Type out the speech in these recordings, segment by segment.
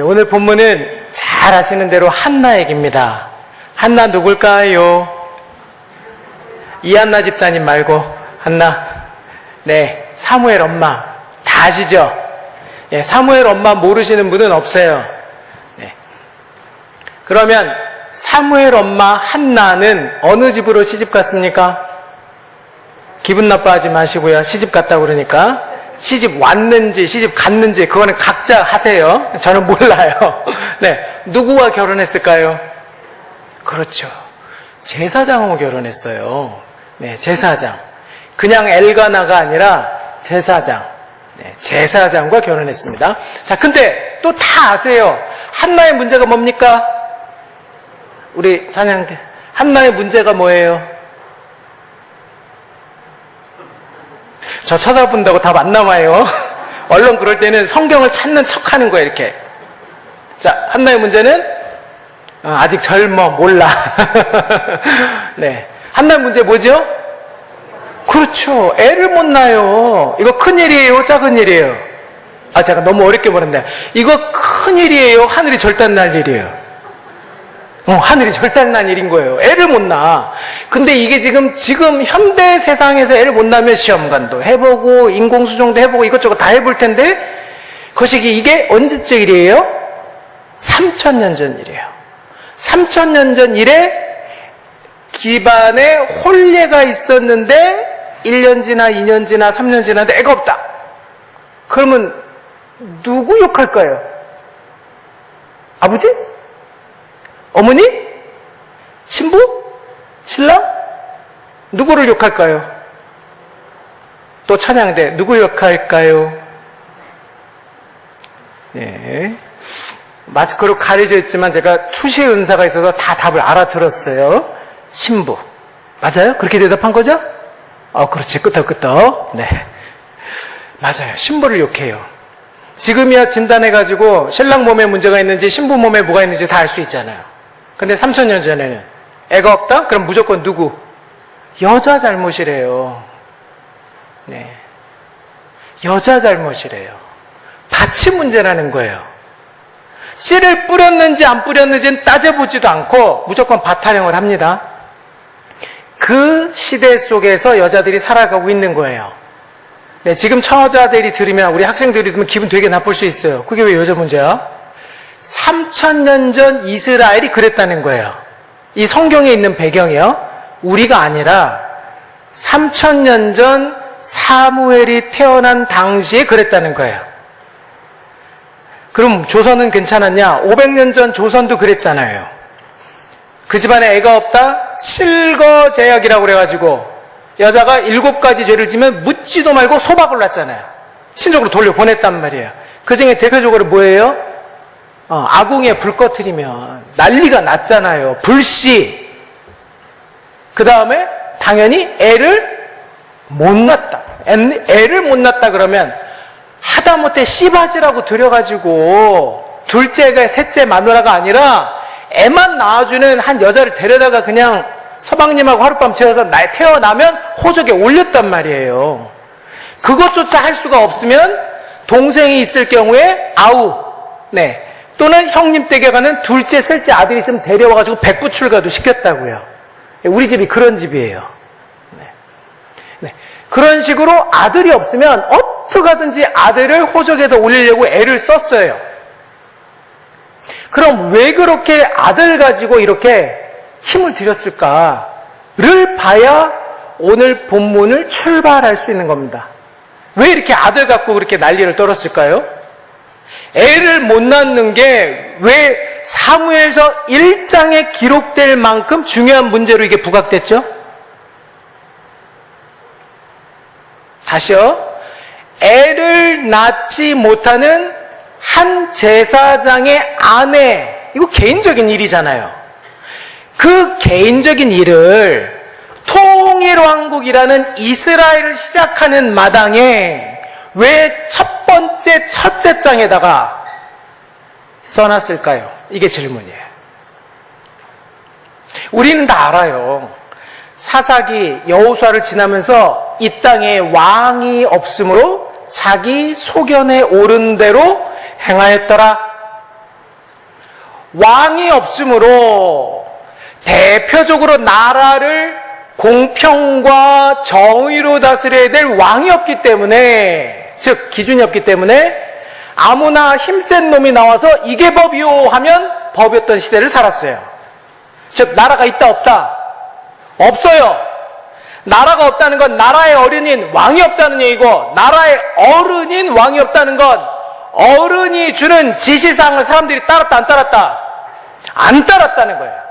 오늘 본문은 잘 아시는 대로 한나 얘기입니다. 한나 누굴까요? 이한나 집사님 말고 한나. 네, 사무엘 엄마. 다 아시죠? 예, 사무엘 엄마 모르시는 분은 없어요. 네. 그러면 사무엘 엄마 한나는 어느 집으로 시집 갔습니까? 기분 나빠하지 마시고요. 시집 갔다고 그러니까. 시집 왔는지 시집 갔는지 그거는 각자 하세요. 저는 몰라요. 네, 누구와 결혼했을까요? 그렇죠. 제사장하고 결혼했어요. 네, 제사장. 그냥 엘가나가 아니라 제사장. 네, 제사장과 결혼했습니다. 자, 근데 또 다 아세요. 한나의 문제가 뭡니까? 우리 찬양대. 한나의 문제가 뭐예요? 저 쳐다본다고 답 안 남아요. 얼른 그럴 때는 성경을 찾는 척 하는 거예요, 이렇게. 자, 한나의 문제는 아직 젊어, 몰라. 네. 한나의 문제 뭐죠? 그렇죠. 애를 못 낳아요. 이거 큰일이에요, 작은 일이에요? 아, 제가 너무 어렵게 말했네. 이거 큰일이에요, 하늘이 절단 날 일이에요? 하늘이 절단 난 일인 거예요. 애를 못 낳아. 근데 이게 지금 현대 세상에서 애를 못 낳으면 시험관도 해보고, 인공수정도 해보고, 이것저것 다 해볼 텐데, 이게 언제적 일이에요? 3000년 전 일이에요. 3000년 전 일에 집안에 혼례가 있었는데, 1년 지나, 2년 지나, 3년 지났는데 애가 없다. 그러면, 누구 욕할까요? 아버지? 어머니? 신부? 신랑? 누구를 욕할까요? 또 찬양대 누구 욕할까요? 네. 마스크로 가려져 있지만 제가 투시 은사가 있어서 다 답을 알아들었어요. 신부. 맞아요? 그렇게 대답한 거죠? 그렇지. 끄떡끄떡. 네. 맞아요. 신부를 욕해요. 지금이야 진단해가지고 신랑 몸에 문제가 있는지 신부 몸에 뭐가 있는지 다 알 수 있잖아요. 근데 3000년 전에는 애가 없다? 그럼 무조건 누구? 여자 잘못이래요. 네. 여자 잘못이래요. 밭이 문제라는 거예요. 씨를 뿌렸는지 안 뿌렸는지는 따져보지도 않고 무조건 밭 타령을 합니다. 그 시대 속에서 여자들이 살아가고 있는 거예요. 네, 지금 처자들이 들으면, 우리 학생들이 들으면 기분 되게 나쁠 수 있어요. 그게 왜 여자 문제야? 3000년 전 이스라엘이 그랬다는 거예요. 이 성경에 있는 배경이요. 우리가 아니라 3000년 전 사무엘이 태어난 당시에 그랬다는 거예요. 그럼 조선은 괜찮았냐? 500년 전 조선도 그랬잖아요. 그 집안에 애가 없다? 칠거제약이라고 그래가지고 여자가 7가지 죄를 지면 묻지도 말고 소박을 놨잖아요. 친족으로 돌려보냈단 말이에요. 그 중에 대표적으로 뭐예요? 아궁이에 불 꺼트리면 난리가 났잖아요. 불씨. 그 다음에 당연히 애를 못 낳았다. 애를 못 낳았다 그러면 하다못해 씨바지라고 들여가지고 둘째가 셋째 마누라가 아니라 애만 낳아주는 한 여자를 데려다가 그냥 서방님하고 하룻밤 재워서 태어나면 호적에 올렸단 말이에요. 그것조차 할 수가 없으면 동생이 있을 경우에 아우, 네, 또는 형님 댁에 가는 둘째, 셋째 아들이 있으면 데려와가지고 백부출가도 시켰다고요. 우리 집이 그런 집이에요. 네. 네. 그런 식으로 아들이 없으면 어떻게 하든지 아들을 호적에다 올리려고 애를 썼어요. 그럼 왜 그렇게 아들 가지고 이렇게 힘을 들였을까를 봐야 오늘 본문을 출발할 수 있는 겁니다. 왜 이렇게 아들 갖고 그렇게 난리를 떨었을까요? 애를 못 낳는 게 왜 사무엘서 1장에 기록될 만큼 중요한 문제로 이게 부각됐죠? 다시요. 애를 낳지 못하는 한 제사장의 아내, 이거 개인적인 일이잖아요. 그 개인적인 일을 통일왕국이라는 이스라엘을 시작하는 마당에 왜 첫 번째 첫째 장에다가 써놨을까요? 이게 질문이에요. 우리는 다 알아요. 사사기 여호수아를 지나면서 이 땅에 왕이 없으므로 자기 소견에 오른 대로 행하였더라. 왕이 없으므로 대표적으로 나라를 공평과 정의로 다스려야 될 왕이 없기 때문에, 즉 기준이 없기 때문에 아무나 힘센 놈이 나와서 이게 법이요 하면 법이었던 시대를 살았어요. 즉 나라가 있다 없다? 없어요. 나라가 없다는 건 나라의 어른인 왕이 없다는 얘기고, 나라의 어른인 왕이 없다는 건 어른이 주는 지시사항을 사람들이 따랐다 안 따랐다? 안 따랐다는 거예요.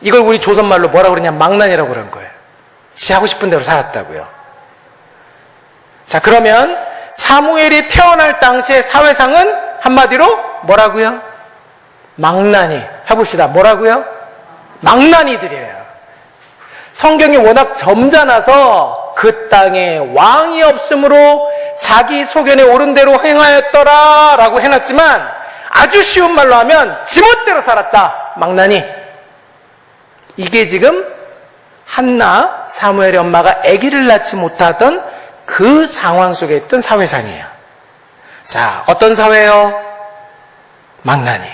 이걸 우리 조선말로 뭐라고 그러냐? 망난이라고 그런 거예요. 지 하고 싶은 대로 살았다고요. 자, 그러면 사무엘이 태어날 당시의 사회상은 한마디로 뭐라고요? 망나니. 해봅시다. 뭐라고요? 망나니들이에요. 성경이 워낙 점잖아서 그 땅에 왕이 없으므로 자기 소견에 옳은 대로 행하였더라 라고 해놨지만, 아주 쉬운 말로 하면 지멋대로 살았다. 망나니. 이게 지금 한나, 사무엘의 엄마가 아기를 낳지 못하던 그 상황 속에 있던 사회상이에요. 자, 어떤 사회요? 망나니.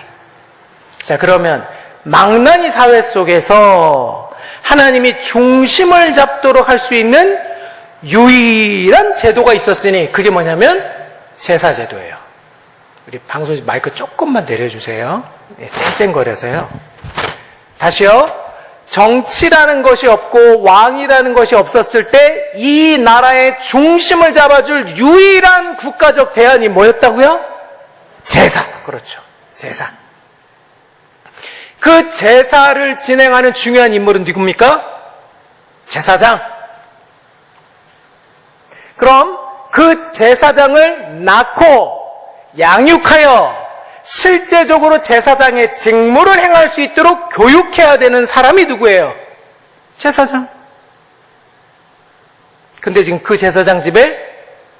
자, 그러면 망나니 사회 속에서 하나님이 중심을 잡도록 할 수 있는 유일한 제도가 있었으니 그게 뭐냐면 제사제도예요. 우리 방송실 마이크 조금만 내려주세요. 쨍쨍거려서요. 다시요. 정치라는 것이 없고 왕이라는 것이 없었을 때 이 나라의 중심을 잡아줄 유일한 국가적 대안이 뭐였다고요? 제사. 그렇죠. 제사. 그 제사를 진행하는 중요한 인물은 누굽니까? 제사장. 그럼 그 제사장을 낳고 양육하여 실제적으로 제사장의 직무를 행할 수 있도록 교육해야 되는 사람이 누구예요? 제사장. 근데 지금 그 제사장 집에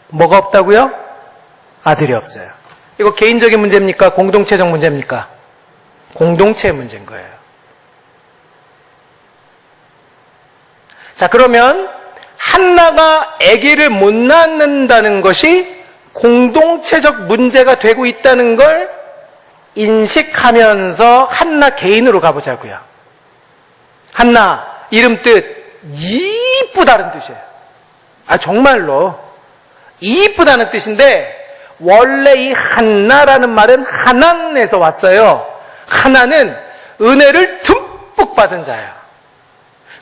뭐가 없다고요? 아들이 없어요. 이거 개인적인 문제입니까? 공동체적 문제입니까? 공동체의 문제인 거예요. 자, 그러면 한나가 아기를 못 낳는다는 것이 공동체적 문제가 되고 있다는 걸 인식하면서 한나 개인으로 가보자고요. 한나, 이름 뜻 이쁘다는 뜻이에요. 아, 정말로 이쁘다는 뜻인데 원래 이 한나라는 말은 하난에서 왔어요. 하나는 은혜를 듬뿍 받은 자예요.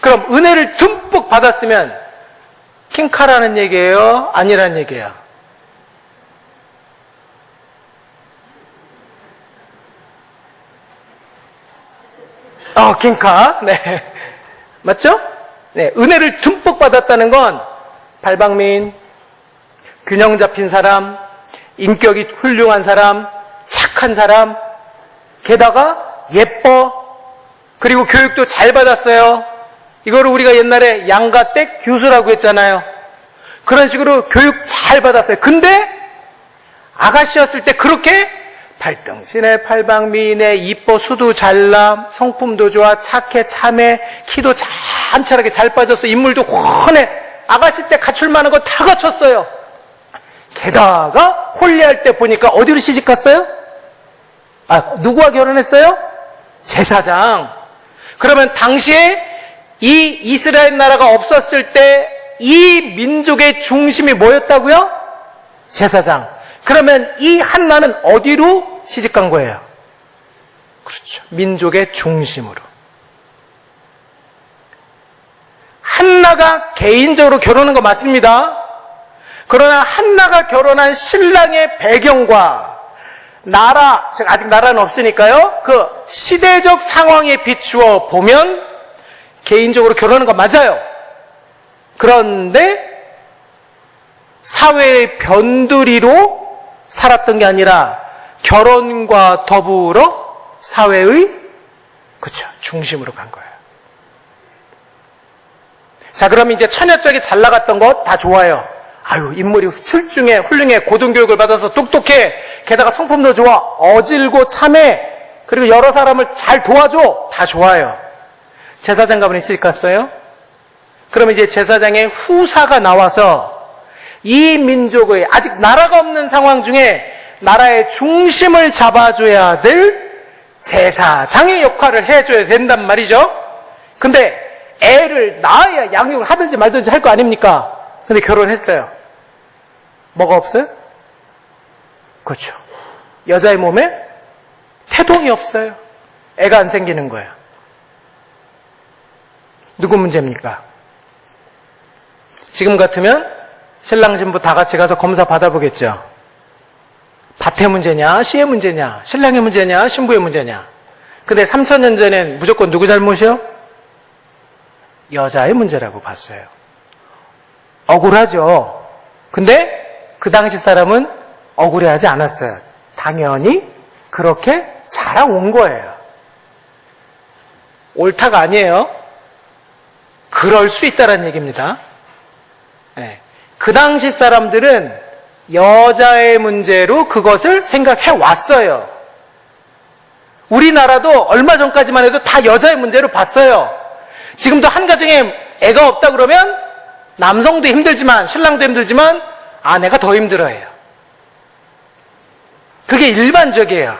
그럼 은혜를 듬뿍 받았으면 킹카라는 얘기예요? 아니라는 얘기예요? 킹카. 네. 맞죠? 네. 은혜를 듬뿍 받았다는 건 발방민, 균형 잡힌 사람, 인격이 훌륭한 사람, 착한 사람, 게다가 예뻐, 그리고 교육도 잘 받았어요. 이거를 우리가 옛날에 양가댁 교수라고 했잖아요. 그런 식으로 교육 잘 받았어요. 근데 아가씨였을 때 그렇게 발등신에 팔방미인에 이뻐, 수도 잘나, 성품도 좋아, 착해, 참해, 키도 찬찬하게 잘 빠졌어, 인물도 훤해. 아가씨 때 갖출 만한 거 다 갖췄어요. 게다가 홀리할 때 보니까 어디로 시집 갔어요? 누구와 결혼했어요? 제사장. 그러면 당시에 이 이스라엘 나라가 없었을 때 이 민족의 중심이 뭐였다고요? 제사장. 그러면 이 한나는 어디로 시집간 거예요? 그렇죠. 민족의 중심으로. 한나가 개인적으로 결혼한 거 맞습니다. 그러나 한나가 결혼한 신랑의 배경과 나라, 즉 아직 나라는 없으니까요, 그 시대적 상황에 비추어 보면 개인적으로 결혼한 거 맞아요. 그런데 사회의 변두리로 살았던 게 아니라 결혼과 더불어 사회의, 그쵸, 중심으로 간 거예요. 자, 그럼 이제 처녀적이 잘 나갔던 것 다 좋아요. 아유, 인물이 출중해, 훌륭해, 고등교육을 받아서 똑똑해, 게다가 성품도 좋아, 어질고 참해, 그리고 여러 사람을 잘 도와줘, 다 좋아요. 제사장 가문에 시집 갔어요? 그러면 이제 제사장의 후사가 나와서 이 민족의 아직 나라가 없는 상황 중에 나라의 중심을 잡아줘야 될 제사장의 역할을 해줘야 된단 말이죠. 근데 애를 낳아야 양육을 하든지 말든지 할 거 아닙니까? 근데 결혼했어요. 뭐가 없어요? 그렇죠. 여자의 몸에 태동이 없어요. 애가 안 생기는 거예요. 누구 문제입니까? 지금 같으면 신랑 신부 다 같이 가서 검사 받아보겠죠. 밭의 문제냐, 씨의 문제냐, 신랑의 문제냐, 신부의 문제냐. 근데 3000년 전엔 무조건 누구 잘못이요? 여자의 문제라고 봤어요. 억울하죠. 근데 그 당시 사람은 억울해하지 않았어요. 당연히 그렇게 자라온 거예요. 옳다가 아니에요. 그럴 수 있다는 얘기입니다. 네. 그 당시 사람들은 여자의 문제로 그것을 생각해 왔어요. 우리나라도 얼마 전까지만 해도 다 여자의 문제로 봤어요. 지금도 한 가정에 애가 없다 그러면 남성도 힘들지만 신랑도 힘들지만 아내가 더 힘들어해요. 그게 일반적이에요.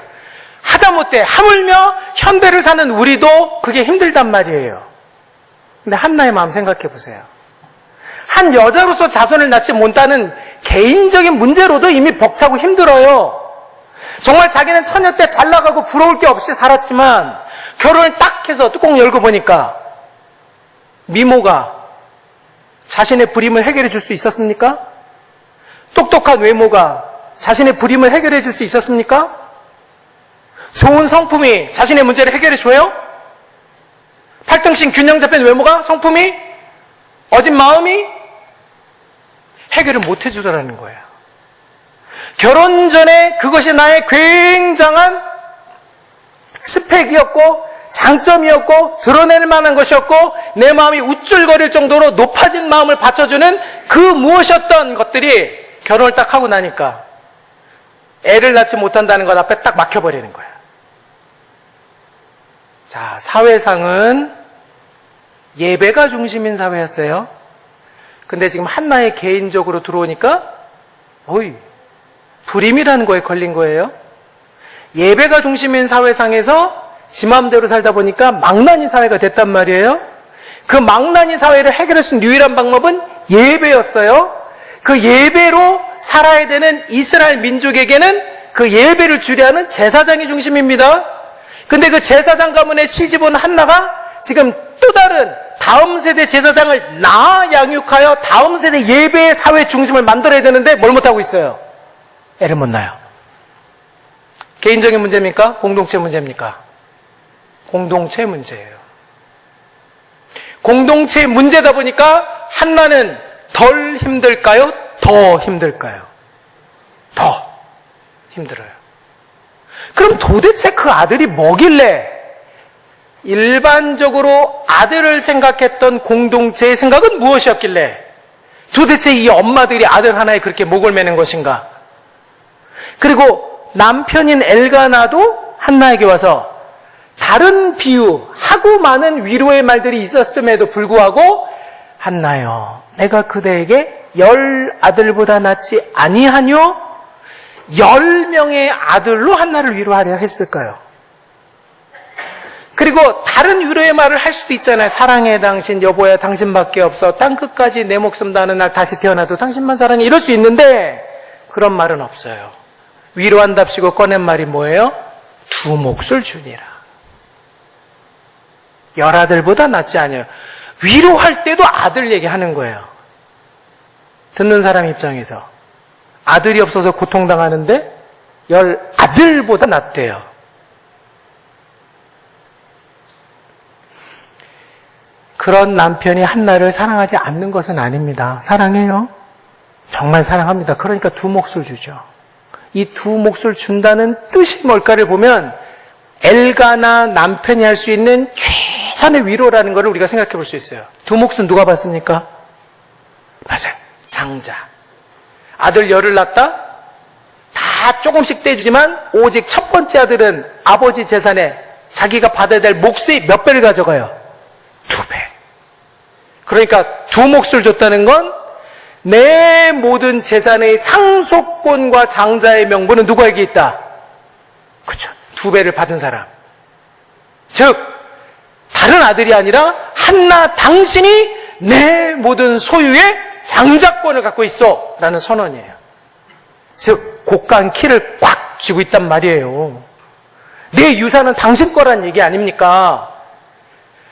하다못해 하물며 현대를 사는 우리도 그게 힘들단 말이에요. 근데 한나의 마음 생각해 보세요. 한 여자로서 자손을 낳지 못하는 개인적인 문제로도 이미 벅차고 힘들어요. 정말 자기는 처녀 때 잘 나가고 부러울 게 없이 살았지만 결혼을 딱 해서 뚜껑 열고 보니까 미모가 자신의 불임을 해결해 줄 수 있었습니까? 똑똑한 외모가 자신의 불임을 해결해 줄 수 있었습니까? 좋은 성품이 자신의 문제를 해결해 줘요? 팔등신 균형 잡힌 외모가 성품이 어진 마음이 해결을 못 해주더라는 거예요. 결혼 전에 그것이 나의 굉장한 스펙이었고 장점이었고 드러낼 만한 것이었고 내 마음이 우쭐거릴 정도로 높아진 마음을 받쳐주는 그 무엇이었던 것들이 결혼을 딱 하고 나니까 애를 낳지 못한다는 것 앞에 딱 막혀버리는 거야. 자, 사회상은 예배가 중심인 사회였어요. 근데 지금 한나의 개인적으로 들어오니까 어이, 불임이라는 거에 걸린 거예요. 예배가 중심인 사회상에서 지 마음대로 살다 보니까 망나니 사회가 됐단 말이에요. 그 망나니 사회를 해결할 수 있는 유일한 방법은 예배였어요. 그 예배로 살아야 되는 이스라엘 민족에게는 그 예배를 주례하는 제사장이 중심입니다. 근데 그 제사장 가문에 시집온 한나가 지금 또 다른 다음 세대 제사장을 낳아 양육하여 다음 세대 예배의 사회 중심을 만들어야 되는데 뭘 못하고 있어요? 애를 못 낳아요. 개인적인 문제입니까? 공동체 문제입니까? 공동체 문제예요. 공동체 문제다 보니까 한나는 덜 힘들까요? 더 힘들까요? 더 힘들어요. 그럼 도대체 그 아들이 뭐길래 일반적으로 아들을 생각했던 공동체의 생각은 무엇이었길래 도대체 이 엄마들이 아들 하나에 그렇게 목을 매는 것인가? 그리고 남편인 엘가나도 한나에게 와서 다른 비유, 하고 많은 위로의 말들이 있었음에도 불구하고 한나여, 내가 그대에게 10 아들보다 낫지 아니하뇨? 10명의 아들로 한나를 위로하려 했을까요? 그리고 다른 위로의 말을 할 수도 있잖아요. 사랑해 당신, 여보야 당신밖에 없어, 땅끝까지 내 목숨 다하는 날 다시 태어나도 당신만 사랑해, 이럴 수 있는데 그런 말은 없어요. 위로한답시고 꺼낸 말이 뭐예요? 2 몫을 주니라. 10 아들보다 낫지 않아요. 위로할 때도 아들 얘기하는 거예요. 듣는 사람 입장에서 아들이 없어서 고통당하는데 10 아들보다 낫대요. 그런 남편이 한나를 사랑하지 않는 것은 아닙니다. 사랑해요. 정말 사랑합니다. 그러니까 2 몫을 주죠. 이 2 몫을 준다는 뜻이 뭘까를 보면 엘가나 남편이 할 수 있는 최선의 위로라는 것을 우리가 생각해 볼 수 있어요. 2 몫은 누가 받습니까? 맞아요. 장자. 아들 10을 낳았다? 다 조금씩 떼주지만 오직 첫 번째 아들은 아버지 재산에 자기가 받아야 될 몫의 몇 배를 가져가요? 2배. 그러니까 2 몫을 줬다는 건 내 모든 재산의 상속권과 장자의 명분은 누구에게 있다? 그쵸. 2배를 받은 사람. 즉, 다른 아들이 아니라 한나 당신이 내 모든 소유의 장자권을 갖고 있어. 라는 선언이에요. 즉, 고가한 키를 꽉 쥐고 있단 말이에요. 내 유산은 당신 거란 얘기 아닙니까?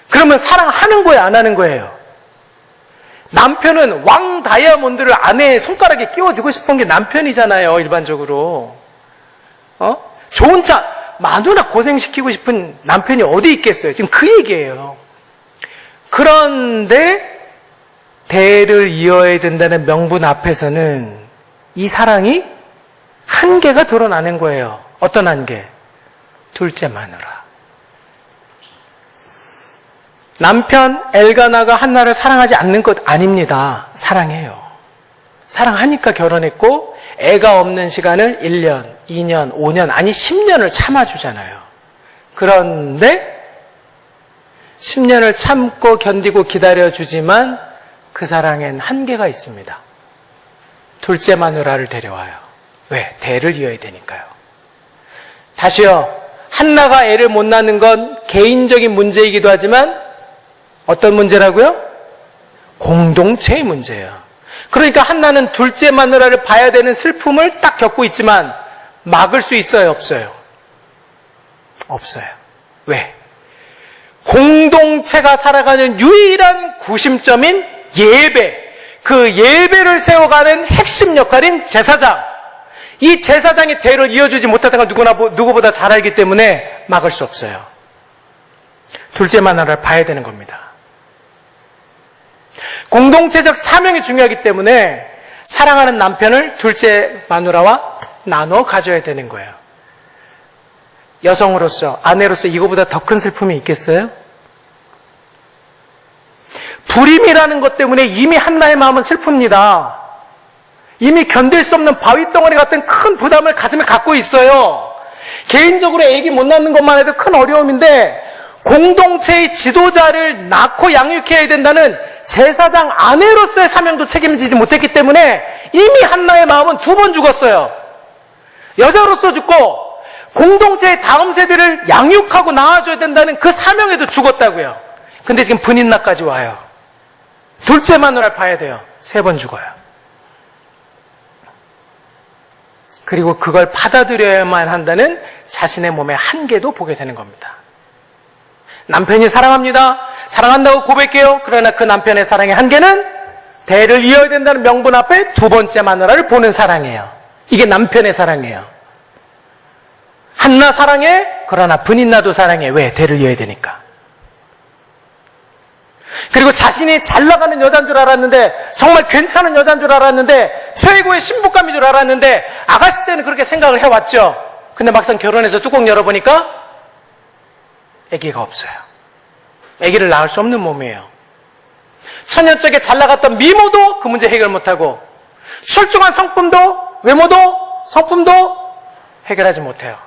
그러면 사랑하는 거예요, 안 하는 거예요? 남편은 왕 다이아몬드를 아내의 손가락에 끼워주고 싶은 게 남편이잖아요, 일반적으로. 좋은 차, 마누라 고생시키고 싶은 남편이 어디 있겠어요? 지금 그 얘기예요. 그런데 대를 이어야 된다는 명분 앞에서는 이 사랑이 한계가 드러나는 거예요. 어떤 한계? 둘째 마누라. 남편 엘가나가 한나를 사랑하지 않는 것 아닙니다. 사랑해요. 사랑하니까 결혼했고 애가 없는 시간을 1년, 2년, 5년, 아니 10년을 참아주잖아요. 그런데 10년을 참고 견디고 기다려주지만 그 사랑엔 한계가 있습니다. 둘째 마누라를 데려와요. 왜? 대를 이어야 되니까요. 다시요. 한나가 애를 못 낳는 건 개인적인 문제이기도 하지만 어떤 문제라고요? 공동체의 문제예요. 그러니까 한나는 둘째 마누라를 봐야 되는 슬픔을 딱 겪고 있지만 막을 수 있어요? 없어요? 없어요. 왜? 공동체가 살아가는 유일한 구심점인 예배, 그 예배를 세워가는 핵심 역할인 제사장, 이 제사장이 대를 이어주지 못하다는 걸 누구보다 잘 알기 때문에 막을 수 없어요. 둘째 마누라를 봐야 되는 겁니다. 공동체적 사명이 중요하기 때문에 사랑하는 남편을 둘째 마누라와 나눠 가져야 되는 거예요. 여성으로서, 아내로서 이거보다 더 큰 슬픔이 있겠어요? 불임이라는 것 때문에 이미 한나의 마음은 슬픕니다. 이미 견딜 수 없는 바위덩어리 같은 큰 부담을 가슴에 갖고 있어요. 개인적으로 애기 못 낳는 것만 해도 큰 어려움인데 공동체의 지도자를 낳고 양육해야 된다는 제사장 아내로서의 사명도 책임지지 못했기 때문에 이미 한나의 마음은 2번 죽었어요. 여자로서 죽고 공동체의 다음 세대를 양육하고 낳아줘야 된다는 그 사명에도 죽었다고요. 근데 지금 분인나까지 와요. 둘째 마누라를 봐야 돼요. 3번 죽어요. 그리고 그걸 받아들여야만 한다는 자신의 몸의 한계도 보게 되는 겁니다. 남편이 사랑합니다. 사랑한다고 고백해요. 그러나 그 남편의 사랑의 한계는 대를 이어야 된다는 명분 앞에 2번째 마누라를 보는 사랑이에요. 이게 남편의 사랑이에요. 한나 사랑해. 그러나 분인나도 사랑해. 왜? 대를 이어야 되니까. 그리고 자신이 잘 나가는 여자인 줄 알았는데, 정말 괜찮은 여자인 줄 알았는데, 최고의 신부감인 줄 알았는데, 아가씨 때는 그렇게 생각을 해왔죠. 근데 막상 결혼해서 뚜껑 열어보니까 아기가 없어요. 아기를 낳을 수 없는 몸이에요. 처녀적에 잘 나갔던 미모도 그 문제 해결 못하고, 출중한 성품도, 외모도, 성품도 해결하지 못해요.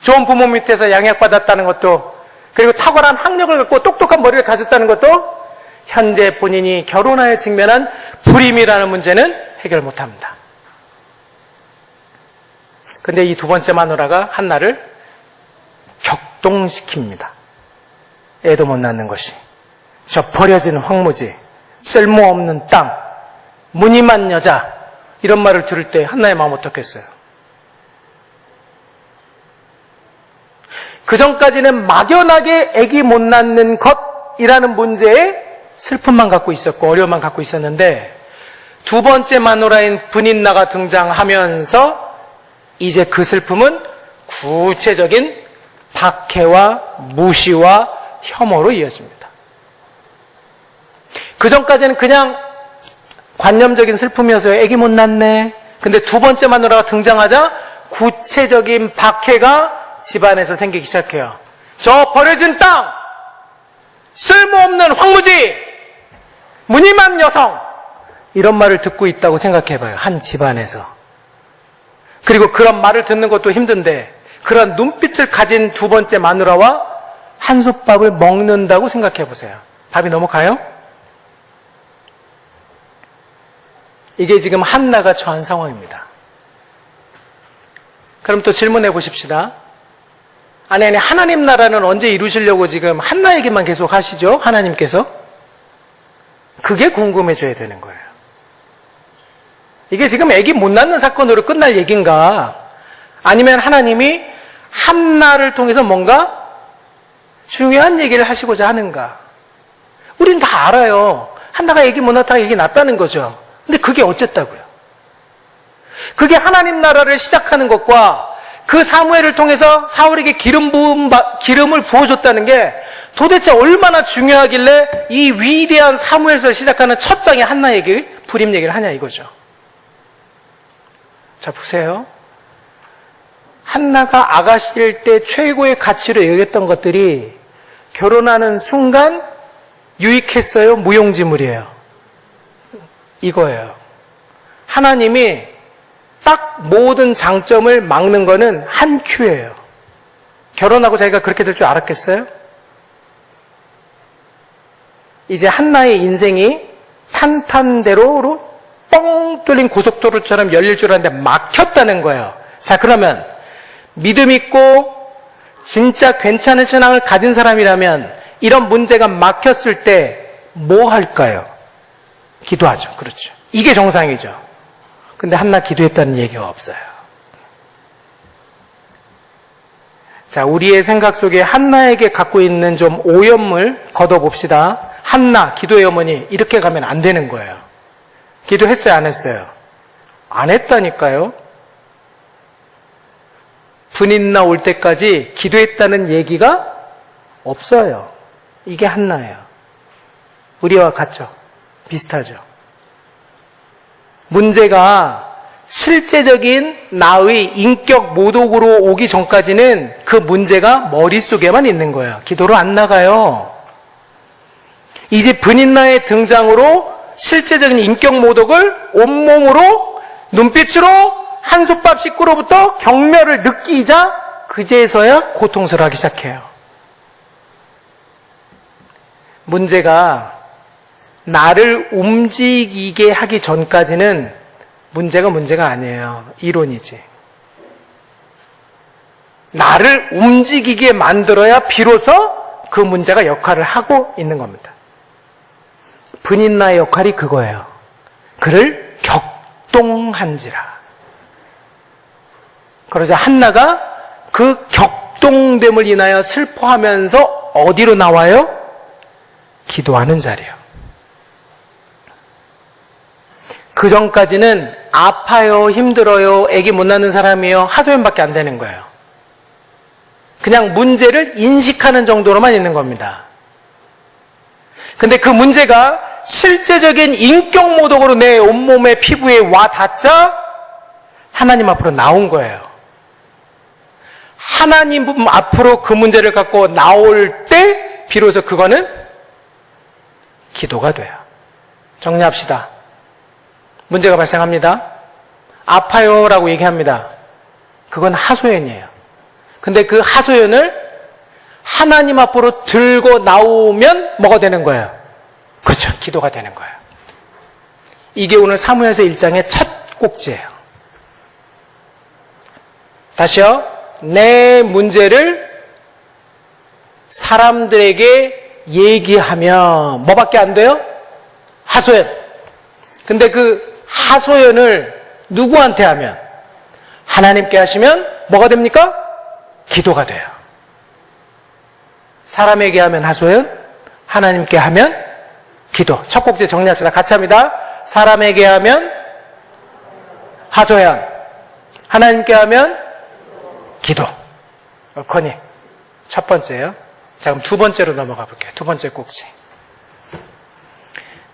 좋은 부모 밑에서 양육받았다는 것도, 그리고 탁월한 학력을 갖고 똑똑한 머리를 가졌다는 것도 현재 본인이 결혼하여 직면한 불임이라는 문제는 해결 못합니다. 근데 이 2번째 마누라가 한나를 격동시킵니다. 애도 못 낳는 것이, 저 버려진 황무지, 쓸모없는 땅, 무늬만 여자, 이런 말을 들을 때 한나의 마음 어떻겠어요? 그 전까지는 막연하게 아기 못 낳는 것이라는 문제에 슬픔만 갖고 있었고 어려움만 갖고 있었는데 2번째 마누라인 분인나가 등장하면서 이제 그 슬픔은 구체적인 박해와 무시와 혐오로 이어집니다. 그 전까지는 그냥 관념적인 슬픔이어서요. 아기 못 낳네. 근데 2번째 마누라가 등장하자 구체적인 박해가 집안에서 생기기 시작해요. 저 버려진 땅, 쓸모없는 황무지, 무늬만 여성, 이런 말을 듣고 있다고 생각해봐요. 한 집안에서. 그리고 그런 말을 듣는 것도 힘든데 그런 눈빛을 가진 2번째 마누라와 한솥밥을 먹는다고 생각해보세요. 밥이 넘어가요? 이게 지금 한나가 처한 상황입니다. 그럼 또 질문해 보십시다. 아니, 하나님 나라는 언제 이루시려고 지금 한나 얘기만 계속 하시죠? 하나님께서? 그게 궁금해져야 되는 거예요. 이게 지금 아기 못 낳는 사건으로 끝날 얘기인가? 아니면 하나님이 한나를 통해서 뭔가 중요한 얘기를 하시고자 하는가? 우린 다 알아요. 한나가 아기 못 낳다가 아기 낳았다는 거죠. 근데 그게 어쨌다고요? 그게 하나님 나라를 시작하는 것과 그 사무엘을 통해서 사울에게 기름을 부어줬다는 게 도대체 얼마나 중요하길래 이 위대한 사무엘서를 시작하는 첫 장에 한나 얘기, 불임 얘기를 하냐 이거죠. 자, 보세요. 한나가 아가씨일 때 최고의 가치로 여겼던 것들이 결혼하는 순간 유익했어요? 무용지물이에요? 이거예요. 하나님이 딱 모든 장점을 막는 거는 한 큐예요. 결혼하고 자기가 그렇게 될 줄 알았겠어요? 이제 한나의 인생이 탄탄대로로 뻥 뚫린 고속도로처럼 열릴 줄 알았는데 막혔다는 거예요. 자, 그러면 믿음 있고 진짜 괜찮은 신앙을 가진 사람이라면 이런 문제가 막혔을 때 뭐 할까요? 기도하죠. 그렇죠. 이게 정상이죠. 근데 한나 기도했다는 얘기가 없어요. 자, 우리의 생각 속에 한나에게 갖고 있는 좀 오염물 걷어봅시다. 한나, 기도의 어머니, 이렇게 가면 안 되는 거예요. 기도했어요, 안 했어요? 안 했다니까요. 분인나 올 때까지 기도했다는 얘기가 없어요. 이게 한나예요. 우리와 같죠? 비슷하죠? 문제가 실제적인 나의 인격 모독으로 오기 전까지는 그 문제가 머릿속에만 있는 거예요. 기도로 안 나가요. 이제 분인나의 등장으로 실제적인 인격 모독을 온몸으로 눈빛으로 한솥밥 식구로부터 경멸을 느끼자 그제서야 고통스러워하기 시작해요. 문제가 나를 움직이게 하기 전까지는 문제가 아니에요. 이론이지. 나를 움직이게 만들어야 비로소 그 문제가 역할을 하고 있는 겁니다. 분인나의 역할이 그거예요. 그를 격동한지라. 그러자 한나가 그 격동됨을 인하여 슬퍼하면서 어디로 나와요? 기도하는 자리요. 그 전까지는 아파요, 힘들어요, 아기 못 낳는 사람이요, 하소연밖에 안 되는 거예요. 그냥 문제를 인식하는 정도로만 있는 겁니다. 근데 그 문제가 실제적인 인격 모독으로 내 온몸의 피부에 와 닿자 하나님 앞으로 나온 거예요. 하나님 앞으로 그 문제를 갖고 나올 때 비로소 그거는 기도가 돼요. 정리합시다. 문제가 발생합니다. 아파요라고 얘기합니다. 그건 하소연이에요. 근데 그 하소연을 하나님 앞으로 들고 나오면 뭐가 되는 거예요? 그렇죠. 기도가 되는 거예요. 이게 오늘 사무엘서 1장의 첫 꼭지예요. 다시요. 내 문제를 사람들에게 얘기하면 뭐밖에 안 돼요? 하소연. 근데 그 하소연을 누구한테 하면? 하나님께 하시면 뭐가 됩니까? 기도가 돼요. 사람에게 하면 하소연, 하나님께 하면 기도. 첫 곡지 정리합시다. 같이 합니다. 사람에게 하면 하소연, 하나님께 하면 기도. 옳거니 첫 번째요. 자, 그럼 두 번째로 넘어가 볼게요. 두 번째 꼭지.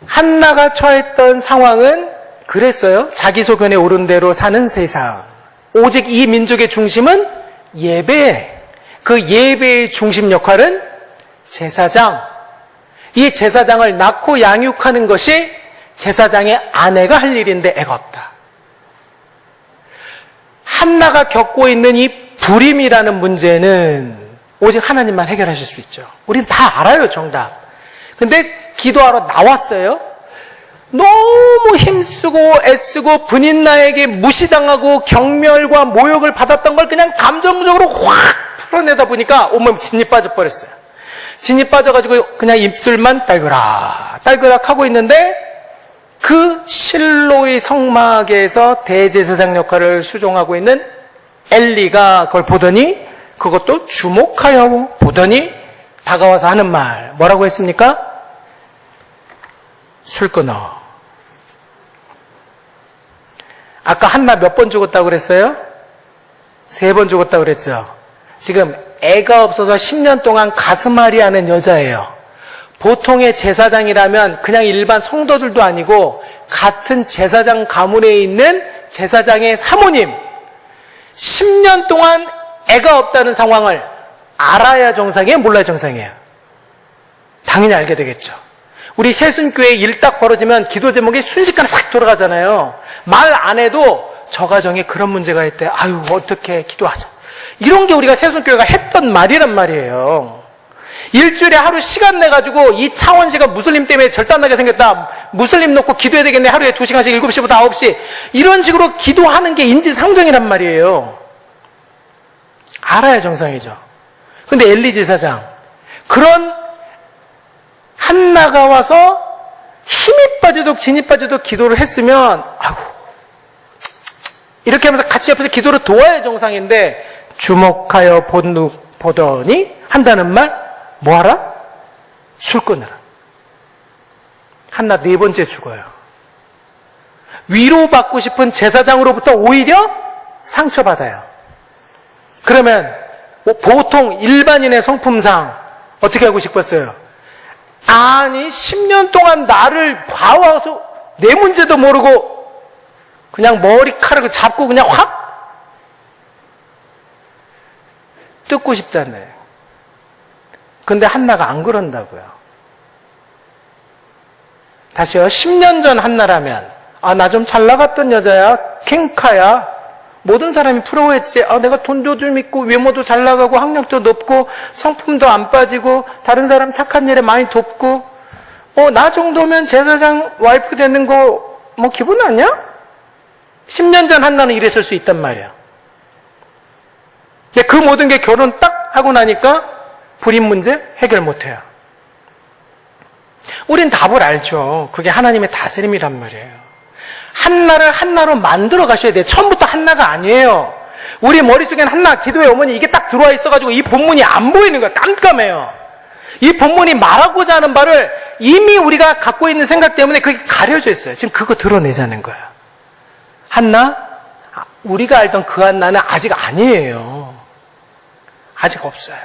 한나가 처했던 상황은 그랬어요. 자기 소견에 오른 대로 사는 세상. 오직 이 민족의 중심은 예배. 그 예배의 중심 역할은 제사장. 이 제사장을 낳고 양육하는 것이 제사장의 아내가 할 일인데 애가 없다. 한나가 겪고 있는 이 불임이라는 문제는 오직 하나님만 해결하실 수 있죠. 우리는 다 알아요, 정답. 근데 기도하러 나왔어요. 너무 힘쓰고 애쓰고 분인나에게 무시당하고 경멸과 모욕을 받았던 걸 그냥 감정적으로 확 풀어내다 보니까 온몸이 진이 빠져버렸어요. 진이 빠져가지고 그냥 입술만 딸그락 하고 있는데 그 실로의 성막에서 대제사장 역할을 수종하고 있는 엘리가 그걸 보더니, 그것도 주목하여 보더니 다가와서 하는 말 뭐라고 했습니까? 술 끊어. 아까 한나 몇 번 죽었다고 그랬어요? 3번 죽었다고 그랬죠. 지금 애가 없어서 10년 동안 가슴앓이 하는 여자예요. 보통의 제사장이라면 그냥 일반 성도들도 아니고 같은 제사장 가문에 있는 제사장의 사모님, 10년 동안 애가 없다는 상황을 알아야 정상이에요? 몰라야 정상이에요? 당연히 알게 되겠죠. 우리 새순교회 일 딱 벌어지면 기도 제목이 순식간에 싹 돌아가잖아요. 말 안 해도 저 가정에 그런 문제가 있대. 아유, 어떻게 기도하자. 이런 게 우리가 새순교회가 했던 말이란 말이에요. 일주일에 하루 시간 내가지고 이 차원시가 무슬림 때문에 절단나게 생겼다. 무슬림 놓고 기도해야 되겠네. 하루에 2시간씩 7시부터 9시. 이런 식으로 기도하는 게 인지상정이란 말이에요. 알아야 정상이죠. 근데 엘리 제사장, 그런 한나가 와서 힘이 빠지도록 진이 빠지도록 기도를 했으면 아이고 이렇게 하면서 같이 옆에서 기도를 도와야 정상인데, 주목하여 보더니 한다는 말 뭐하라? 술 끊으라. 한나 4번째 죽어요. 위로받고 싶은 제사장으로부터 오히려 상처받아요. 그러면 보통 일반인의 성품상 어떻게 하고 싶었어요? 아니 10년 동안 나를 봐와서 내 문제도 모르고 그냥 머리카락을 잡고 그냥 확 뜯고 싶잖아요. 근데 한나가 안 그런다고요. 다시요. 10년 전 한나라면 나 좀 잘 나갔던 여자야. 갱카야. 모든 사람이 부러워했지. 내가 돈도 좀 있고 외모도 잘 나가고 학력도 높고 성품도 안 빠지고 다른 사람 착한 일에 많이 돕고 나 정도면 제사장 와이프 되는 거 뭐 기분 아니야? 10년 전 한나는 이랬을 수 있단 말이야. 근데 그 모든 게 결혼 딱 하고 나니까 불임 문제 해결 못해요. 우린 답을 알죠. 그게 하나님의 다스림이란 말이에요. 한나를 한나로 만들어 가셔야 돼요. 처음부터 한나가 아니에요. 우리 머릿속에는 한나, 기도의 어머니 이게 딱 들어와 있어가지고 이 본문이 안 보이는 거야. 깜깜해요. 이 본문이 말하고자 하는 바를 이미 우리가 갖고 있는 생각 때문에 그게 가려져 있어요. 지금 그거 드러내자는 거야. 한나? 우리가 알던 그 한나는 아직 아니에요. 아직 없어요.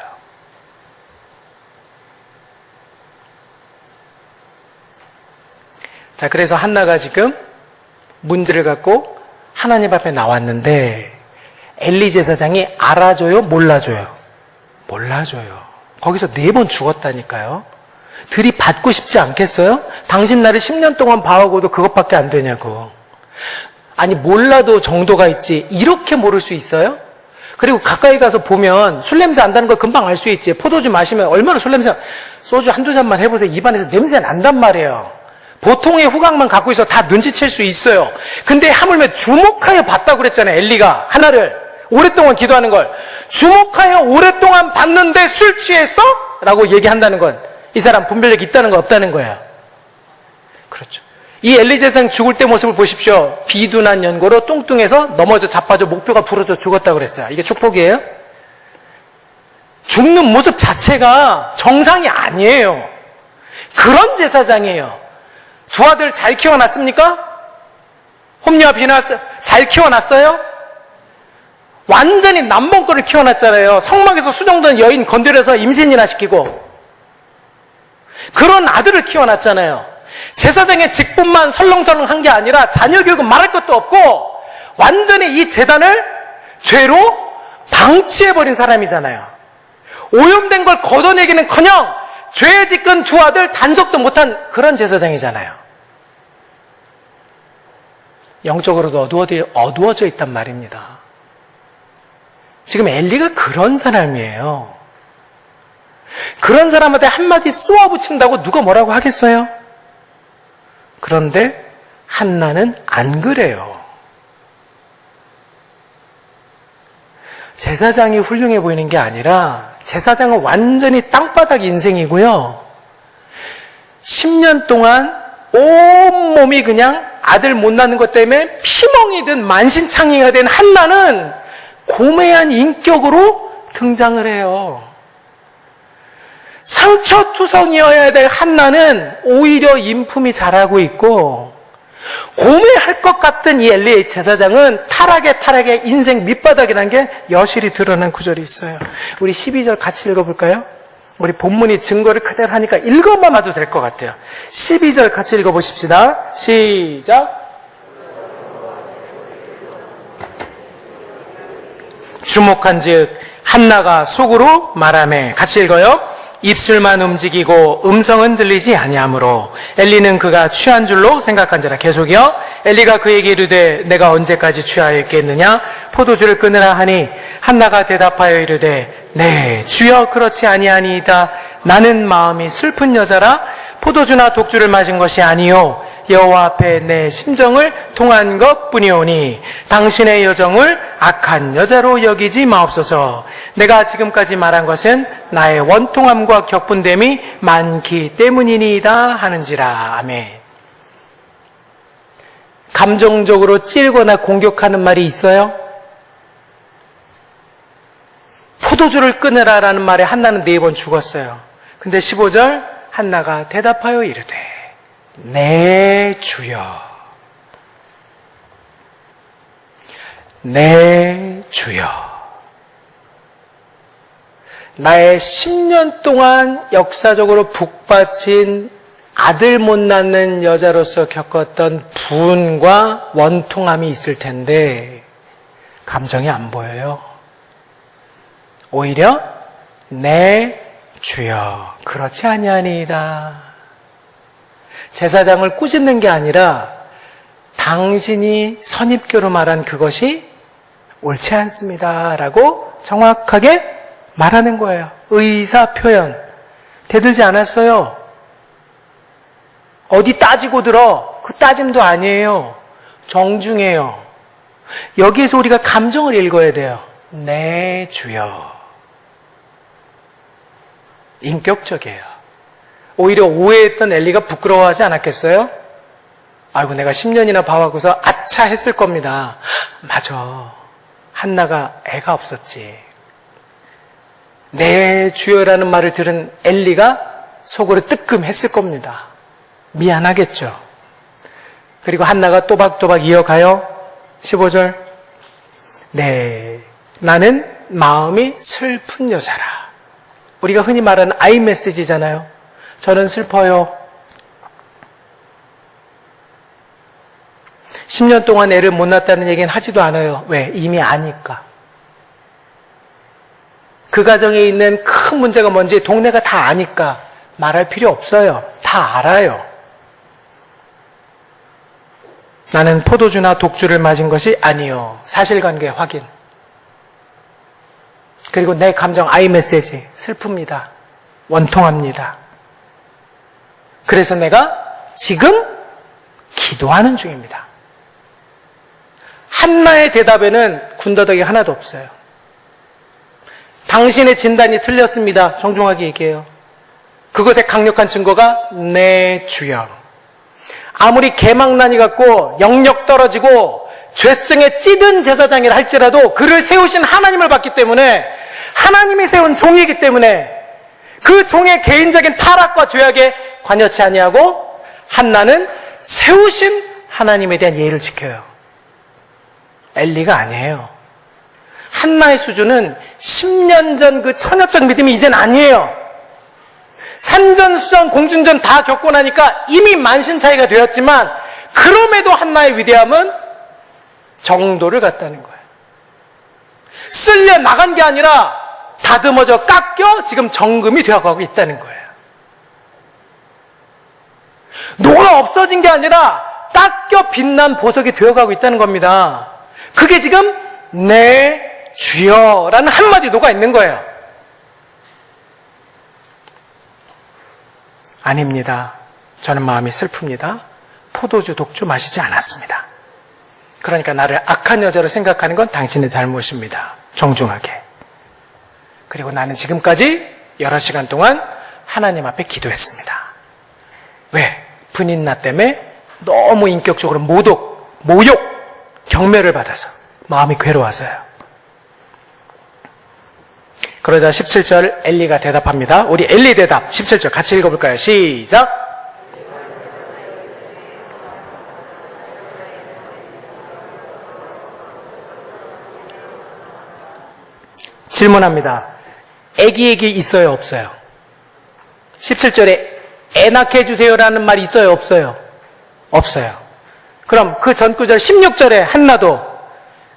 자, 그래서 한나가 지금 문제를 갖고 하나님 앞에 나왔는데 엘리 제사장이 알아줘요? 몰라줘요? 몰라줘요. 거기서 4번 죽었다니까요. 들이받고 싶지 않겠어요? 당신 나를 10년 동안 봐오고도 그것밖에 안 되냐고. 아니 몰라도 정도가 있지 이렇게 모를 수 있어요? 그리고 가까이 가서 보면 술 냄새 안다는 걸 금방 알 수 있지. 포도주 마시면 얼마나 술 냄새, 소주 한두 잔만 해보세요. 입안에서 냄새 난단 말이에요. 보통의 후각만 갖고 있어 다 눈치챌 수 있어요. 근데 하물며 주목하여 봤다고 그랬잖아요. 엘리가 하나를 오랫동안 기도하는 걸 주목하여 오랫동안 봤는데 술 취했어? 라고 얘기한다는 건 이 사람 분별력이 있다는 거 없다는 거예요. 그렇죠. 이 엘리 제사장 죽을 때 모습을 보십시오. 비둔한 연고로 뚱뚱해서 넘어져 자빠져 목뼈가 부러져 죽었다고 그랬어요. 이게 축복이에요? 죽는 모습 자체가 정상이 아니에요. 그런 제사장이에요. 두 아들 잘 키워놨습니까? 홈리와 비나스 잘 키워놨어요? 완전히 남봉꾼을 키워놨잖아요. 성막에서 수정된 여인 건드려서 임신이나 시키고 그런 아들을 키워놨잖아요. 제사장의 직분만 설렁설렁 한 게 아니라 자녀 교육은 말할 것도 없고 완전히 이 재단을 죄로 방치해버린 사람이잖아요. 오염된 걸 걷어내기는커녕 죄 짓건 두 아들 단속도 못한 그런 제사장이잖아요. 영적으로도 어두워져 있단 말입니다. 지금 엘리가 그런 사람이에요. 그런 사람한테 한마디 쏘아붙인다고 누가 뭐라고 하겠어요? 그런데 한나는 안 그래요. 제사장이 훌륭해 보이는 게 아니라 제사장은 완전히 땅바닥 인생이고요. 10년 동안 온몸이 그냥 아들 못 낳는 것 때문에 피멍이든 만신창이가 된 한나는 고매한 인격으로 등장을 해요. 상처투성이어야 될 한나는 오히려 인품이 자라고 있고, 고매할 것 같던 이 엘리의 제사장은 타락에 인생 밑바닥이라는 게 여실히 드러난 구절이 있어요. 우리 12절 같이 읽어볼까요? 우리 본문이 증거를 그대로 하니까 읽어만 봐도 될 것 같아요. 12절 같이 읽어보십시다. 시작. 주목한즉 한나가 속으로 말하매, 같이 읽어요. 입술만 움직이고 음성은 들리지 아니하므로 엘리는 그가 취한 줄로 생각한지라. 계속이요. 엘리가 그에게 이르되 내가 언제까지 취하여 있겠느냐? 포도주를 끊으라 하니 한나가 대답하여 이르되 네 주여 그렇지 아니하니이다. 나는 마음이 슬픈 여자라. 포도주나 독주를 마신 것이 아니요 여호와 앞에 내 심정을 통한 것뿐이오니 당신의 여정을 악한 여자로 여기지 마옵소서. 내가 지금까지 말한 것은 나의 원통함과 격분됨이 많기 때문이니이다 하는지라. 아멘. 감정적으로 찌르거나 공격하는 말이 있어요? 포도주를 끊으라라는 말에 한나는 4번 죽었어요. 근데 15절 한나가 대답하여 이르되 네 주여, 네 주여. 나의 10년 동안 역사적으로 북받친 아들 못 낳는 여자로서 겪었던 분과 원통함이 있을 텐데 감정이 안 보여요. 오히려 네 주여 그렇지 아니하니이다. 제사장을 꾸짖는 게 아니라 당신이 선입교로 말한 그것이 옳지 않습니다 라고 정확하게 말하는 거예요. 의사 표현 대들지 않았어요. 어디 따지고 들어. 그 따짐도 아니에요. 정중해요. 여기에서 우리가 감정을 읽어야 돼요. 네 주여. 인격적이에요. 오히려 오해했던 엘리가 부끄러워하지 않았겠어요? 아이고 내가 10년이나 봐왔고서 아차 했을 겁니다. 맞아. 한나가 애가 없었지. 네 주여라는 말을 들은 엘리가 속으로 뜨끔했을 겁니다. 미안하겠죠. 그리고 한나가 또박또박 이어가요. 15절 네 나는 마음이 슬픈 여자라. 우리가 흔히 말하는 아이 메시지잖아요. 저는 슬퍼요. 10년 동안 애를 못 낳았다는 얘기는 하지도 않아요. 왜? 이미 아니까. 그 가정에 있는 큰 문제가 뭔지 동네가 다 아니까 말할 필요 없어요. 다 알아요. 나는 포도주나 독주를 마신 것이 아니요. 사실관계 확인. 그리고 내 감정 아이 메시지 슬픕니다. 원통합니다. 그래서 내가 지금 기도하는 중입니다. 한나의 대답에는 군더더기 하나도 없어요. 당신의 진단이 틀렸습니다. 정중하게 얘기해요. 그것의 강력한 증거가 네 주여. 아무리 개망난이 같고 영역 떨어지고 죄성에 찌든 제사장이라 할지라도 그를 세우신 하나님을 봤기 때문에 하나님이 세운 종이기 때문에 그 종의 개인적인 타락과 죄악에 관여치 아니하고 한나는 세우신 하나님에 대한 예의를 지켜요. 엘리가 아니에요. 한나의 수준은 10년 전 그 천엽적 믿음이 이젠 아니에요. 산전수전 공중전 다 겪고 나니까 이미 만신차이가 되었지만 그럼에도 한나의 위대함은 정도를 갖다는 거예요. 쓸려 나간 게 아니라 다듬어져 깎여 지금 정금이 되어가고 있다는 거예요. 녹아 없어진 게 아니라 깎여 빛난 보석이 되어가고 있다는 겁니다. 그게 지금 내 주여라는 한마디 녹아 있는 거예요. 아닙니다. 저는 마음이 슬픕니다. 포도주, 독주 마시지 않았습니다. 그러니까 나를 악한 여자로 생각하는 건 당신의 잘못입니다. 정중하게. 그리고 나는 지금까지 여러 시간 동안 하나님 앞에 기도했습니다. 왜? 분인나 때문에 너무 인격적으로 모욕, 경멸을 받아서 마음이 괴로워서요. 그러자 17절 엘리가 대답합니다. 우리 엘리 대답 17절 같이 읽어볼까요? 시작! 질문합니다. 애기에게 있어요, 없어요? 17절에 애 낳게 해주세요라는 말이 있어요, 없어요? 없어요. 그럼 그 전 구절 16절에 한나도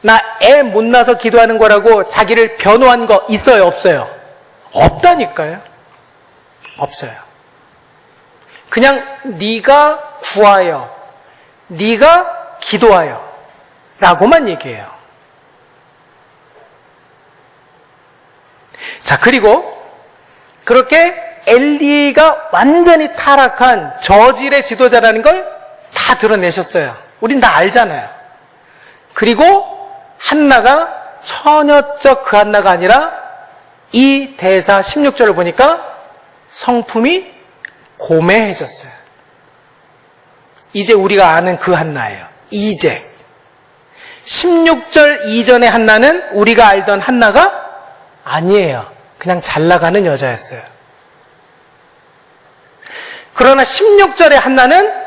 나 애 못 낳아서 기도하는 거라고 자기를 변호한 거 있어요, 없어요? 없다니까요. 없어요. 그냥 네가 구하여, 네가 기도하여 라고만 얘기해요. 자, 그리고 그렇게 엘리가 완전히 타락한 저질의 지도자라는 걸 다 드러내셨어요. 우린 다 알잖아요. 그리고 한나가 처녀적 그 한나가 아니라 이 대사 16절을 보니까 성품이 고매해졌어요. 이제 우리가 아는 그 한나예요. 이제 16절 이전의 한나는 우리가 알던 한나가 아니에요. 그냥 잘 나가는 여자였어요. 그러나 16절의 한나는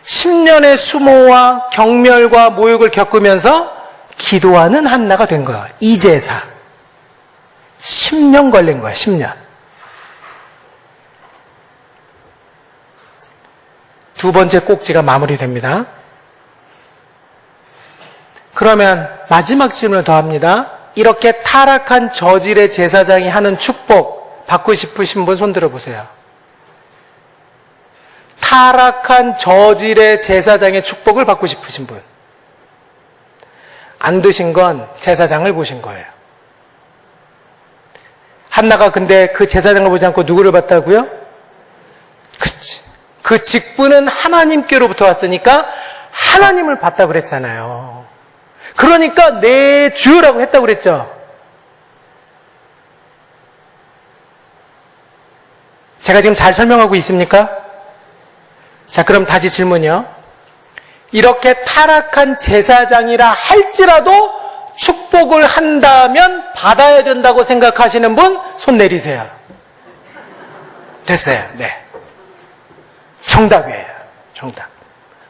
10년의 수모와 경멸과 모욕을 겪으면서 기도하는 한나가 된 거예요. 이제사. 10년 걸린 거예요. 10년. 두 번째 꼭지가 마무리됩니다. 그러면 마지막 질문을 더 합니다. 이렇게 타락한 저질의 제사장이 하는 축복 받고 싶으신 분 손 들어보세요. 타락한 저질의 제사장의 축복을 받고 싶으신 분. 안 드신 건 제사장을 보신 거예요. 한나가 근데 그 제사장을 보지 않고 누구를 봤다고요? 그치. 그 직분은 하나님께로부터 왔으니까 하나님을 봤다고 그랬잖아요. 그러니까 내 주라고 했다고 그랬죠. 제가 지금 잘 설명하고 있습니까? 자, 그럼 다시 질문이요. 이렇게 타락한 제사장이라 할지라도 축복을 한다면 받아야 된다고 생각하시는 분 손 내리세요. 됐어요. 네. 정답이에요. 정답.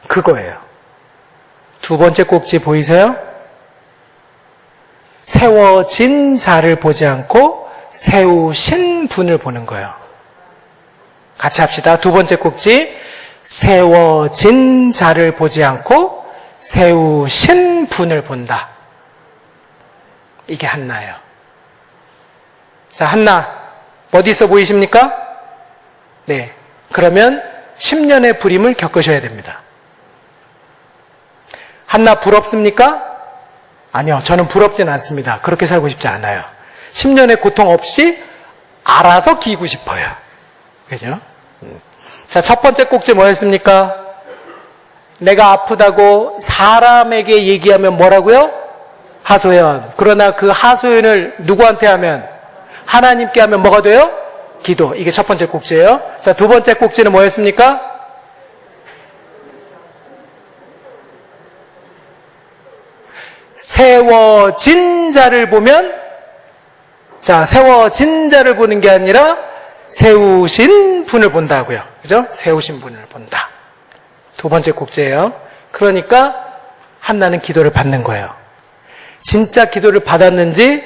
그거예요. 두 번째 꼭지 보이세요? 세워진 자를 보지 않고 세우신 분을 보는 거예요. 같이 합시다. 두 번째 꼭지. 세워진 자를 보지 않고 세우신 분을 본다. 이게 한나예요. 자, 한나 어디 있어 보이십니까? 네. 그러면 10년의 불임을 겪으셔야 됩니다. 한나 부럽습니까? 아니요. 저는 부럽진 않습니다. 그렇게 살고 싶지 않아요. 10년의 고통 없이 알아서 기고 싶어요. 그죠? 자, 첫 번째 꼭지 뭐였습니까? 내가 아프다고 사람에게 얘기하면 뭐라고요? 하소연. 그러나 그 하소연을 누구한테 하면? 하나님께 하면 뭐가 돼요? 기도. 이게 첫 번째 꼭지예요. 자, 두 번째 꼭지는 뭐였습니까? 세워진 자를 보면, 자, 세워진 자를 보는 게 아니라 세우신 분을 본다고요. 그죠? 세우신 분을 본다. 두 번째 꼭지예요. 그러니까 한나는 기도를 받는 거예요. 진짜 기도를 받았는지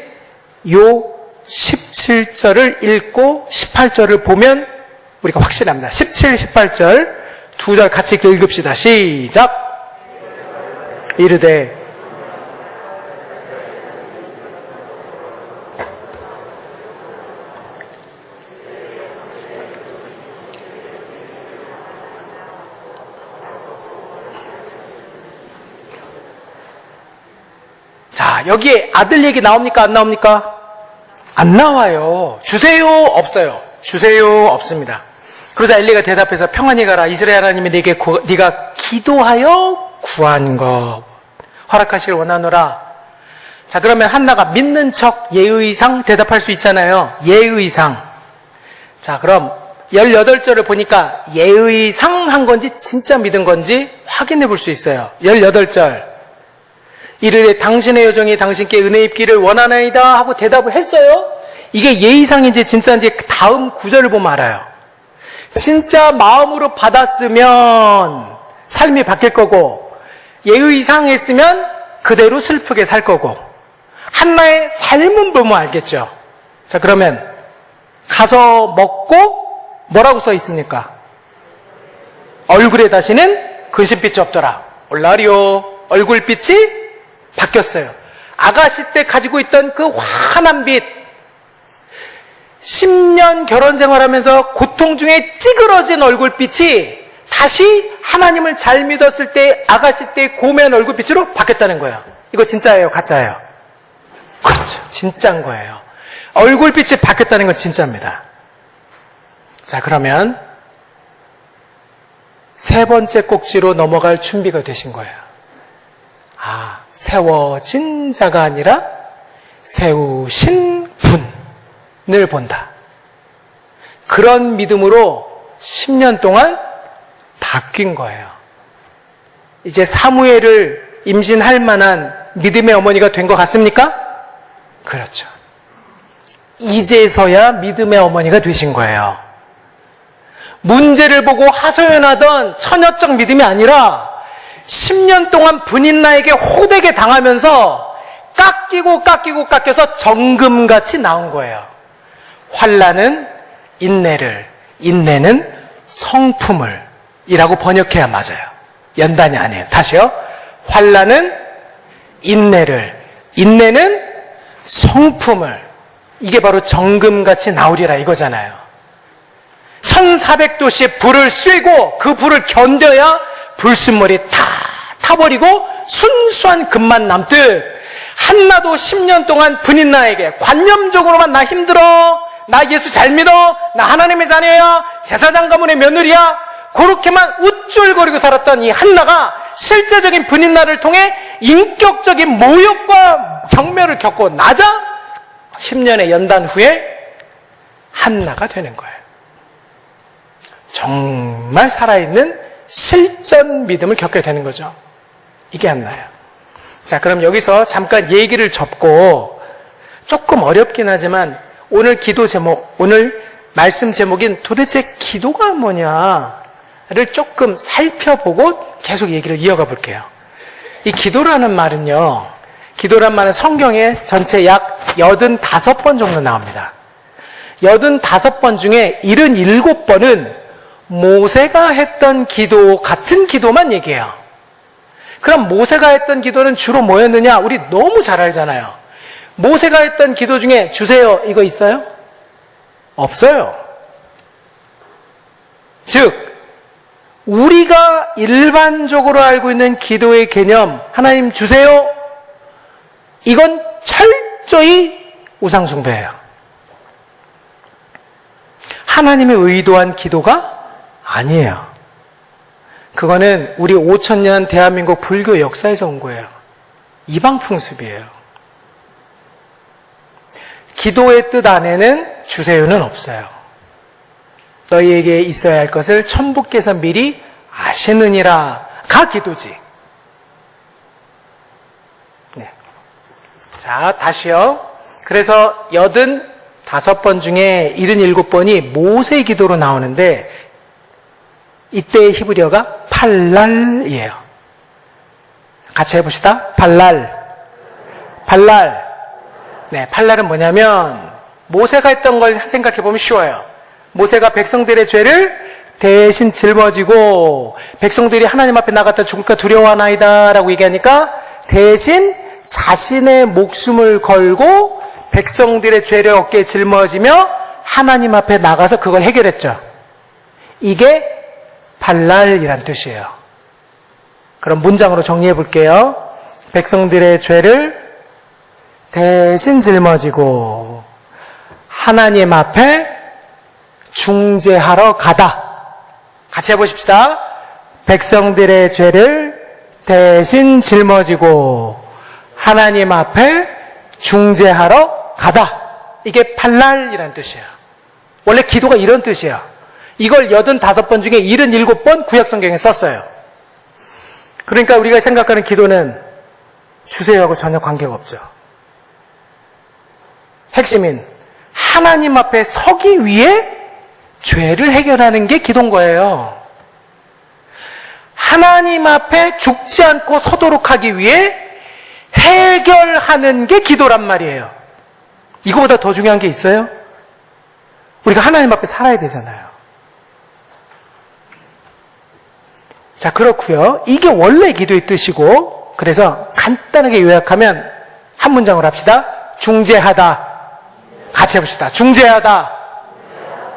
요 17절을 읽고 18절을 보면 우리가 확실합니다. 17, 18절 두 절 같이 읽읍시다. 시작. 이르되 자, 여기에 아들 얘기 나옵니까? 안 나옵니까? 안 나와요. 주세요? 없어요. 주세요? 없습니다. 그러자 엘리가 대답해서 평안히 가라. 이스라엘 하나님이 네가 기도하여 구한 것 허락하시길 원하노라. 자, 그러면 한나가 믿는 척 예의상 대답할 수 있잖아요. 예의상. 자, 그럼 18절을 보니까 예의상 한 건지 진짜 믿은 건지 확인해 볼 수 있어요. 18절. 이르되 당신의 여종이 당신께 은혜 입기를 원하나이다 하고 대답을 했어요. 이게 예의상인지 진짜인지 다음 구절을 보면 알아요. 진짜 마음으로 받았으면 삶이 바뀔 거고, 예의상 했으면 그대로 슬프게 살 거고, 한나의 삶은 보면 알겠죠. 자, 그러면 가서 먹고 뭐라고 써 있습니까? 얼굴에 다시는 근심빛이 없더라. 올라리오. 얼굴빛이 바뀌었어요. 아가씨 때 가지고 있던 그 환한 빛, 10년 결혼 생활하면서 고통 중에 찌그러진 얼굴빛이 다시 하나님을 잘 믿었을 때 아가씨 때 고매한 얼굴빛으로 바뀌었다는 거예요. 이거 진짜예요? 가짜예요? 그렇죠. 진짜인 거예요. 얼굴빛이 바뀌었다는 건 진짜입니다. 자, 그러면 세 번째 꼭지로 넘어갈 준비가 되신 거예요. 아, 세워진 자가 아니라 세우신 분을 본다. 그런 믿음으로 10년 동안 바뀐 거예요. 이제 사무엘을 임신할 만한 믿음의 어머니가 된 것 같습니까? 그렇죠. 이제서야 믿음의 어머니가 되신 거예요. 문제를 보고 하소연하던 처녀적 믿음이 아니라 10년 동안 분인나에게 호되게 당하면서 깎여서 정금같이 나온 거예요. 환난은 인내를, 인내는 성품을 이라고 번역해야 맞아요. 연단이 아니에요. 다시요. 환난은 인내를, 인내는 성품을. 이게 바로 정금같이 나오리라 이거잖아요. 1400도씨의 불을 쐬고 그 불을 견뎌야 불순물이 다 타버리고 순수한 금만 남듯, 한나도 10년 동안 분인나에게 관념적으로만 나 힘들어, 나 예수 잘 믿어, 나 하나님의 자녀야, 제사장 가문의 며느리야, 그렇게만 우쭐거리고 살았던 이 한나가 실제적인 분인나를 통해 인격적인 모욕과 경멸을 겪고 나자 10년의 연단 후에 한나가 되는 거예요. 정말 살아있는 실전 믿음을 겪게 되는 거죠. 이게 한나예요. 자, 그럼 여기서 잠깐 얘기를 접고, 조금 어렵긴 하지만 오늘 기도 제목, 오늘 말씀 제목인 도대체 기도가 뭐냐를 조금 살펴보고 계속 얘기를 이어가 볼게요. 이 기도라는 말은요, 기도란 말은 성경에 전체 약 85번 정도 나옵니다. 85번 중에 77번은 모세가 했던 기도 같은 기도만 얘기해요. 그럼 모세가 했던 기도는 주로 뭐였느냐? 우리 너무 잘 알잖아요. 모세가 했던 기도 중에 주세요 이거 있어요? 없어요. 즉 우리가 일반적으로 알고 있는 기도의 개념, 하나님 주세요, 이건 철저히 우상숭배예요. 하나님이 의도한 기도가 아니에요. 그거는 우리 5000년 대한민국 불교 역사에서 온 거예요. 이방 풍습이에요. 기도의 뜻 안에는 주세요는 없어요. 너희에게 있어야 할 것을 천부께서 미리 아시느니라가 기도지. 네. 자, 다시요. 그래서 85번 중에 77번이 모세 기도로 나오는데, 이때의 히브리어가 팔랄이에요. 같이 해봅시다. 팔랄. 네, 팔랄은 뭐냐면 모세가 했던 걸 생각해보면 쉬워요. 모세가 백성들의 죄를 대신 짊어지고 백성들이 하나님 앞에 나갔다 죽을까 두려워하나이다 라고 얘기하니까 대신 자신의 목숨을 걸고 백성들의 죄를 어깨에 짊어지며 하나님 앞에 나가서 그걸 해결했죠. 이게 발랄이란 뜻이에요. 그럼 문장으로 정리해 볼게요. 백성들의 죄를 대신 짊어지고 하나님 앞에 중재하러 가다. 같이 해보십시다. 백성들의 죄를 대신 짊어지고 하나님 앞에 중재하러 가다. 이게 팔랄이란 뜻이에요. 원래 기도가 이런 뜻이에요. 이걸 85번 중에 77번 구약성경에 썼어요. 그러니까 우리가 생각하는 기도는 주세요하고 전혀 관계가 없죠. 핵심인 하나님 앞에 서기 위해 죄를 해결하는 게 기도인 거예요. 하나님 앞에 죽지 않고 서도록 하기 위해 해결하는 게 기도란 말이에요. 이거보다 더 중요한 게 있어요? 우리가 하나님 앞에 살아야 되잖아요. 자, 그렇고요. 이게 원래 기도의 뜻이고, 그래서 간단하게 요약하면 한 문장으로 합시다. 중재하다. 같이 해봅시다. 중재하다.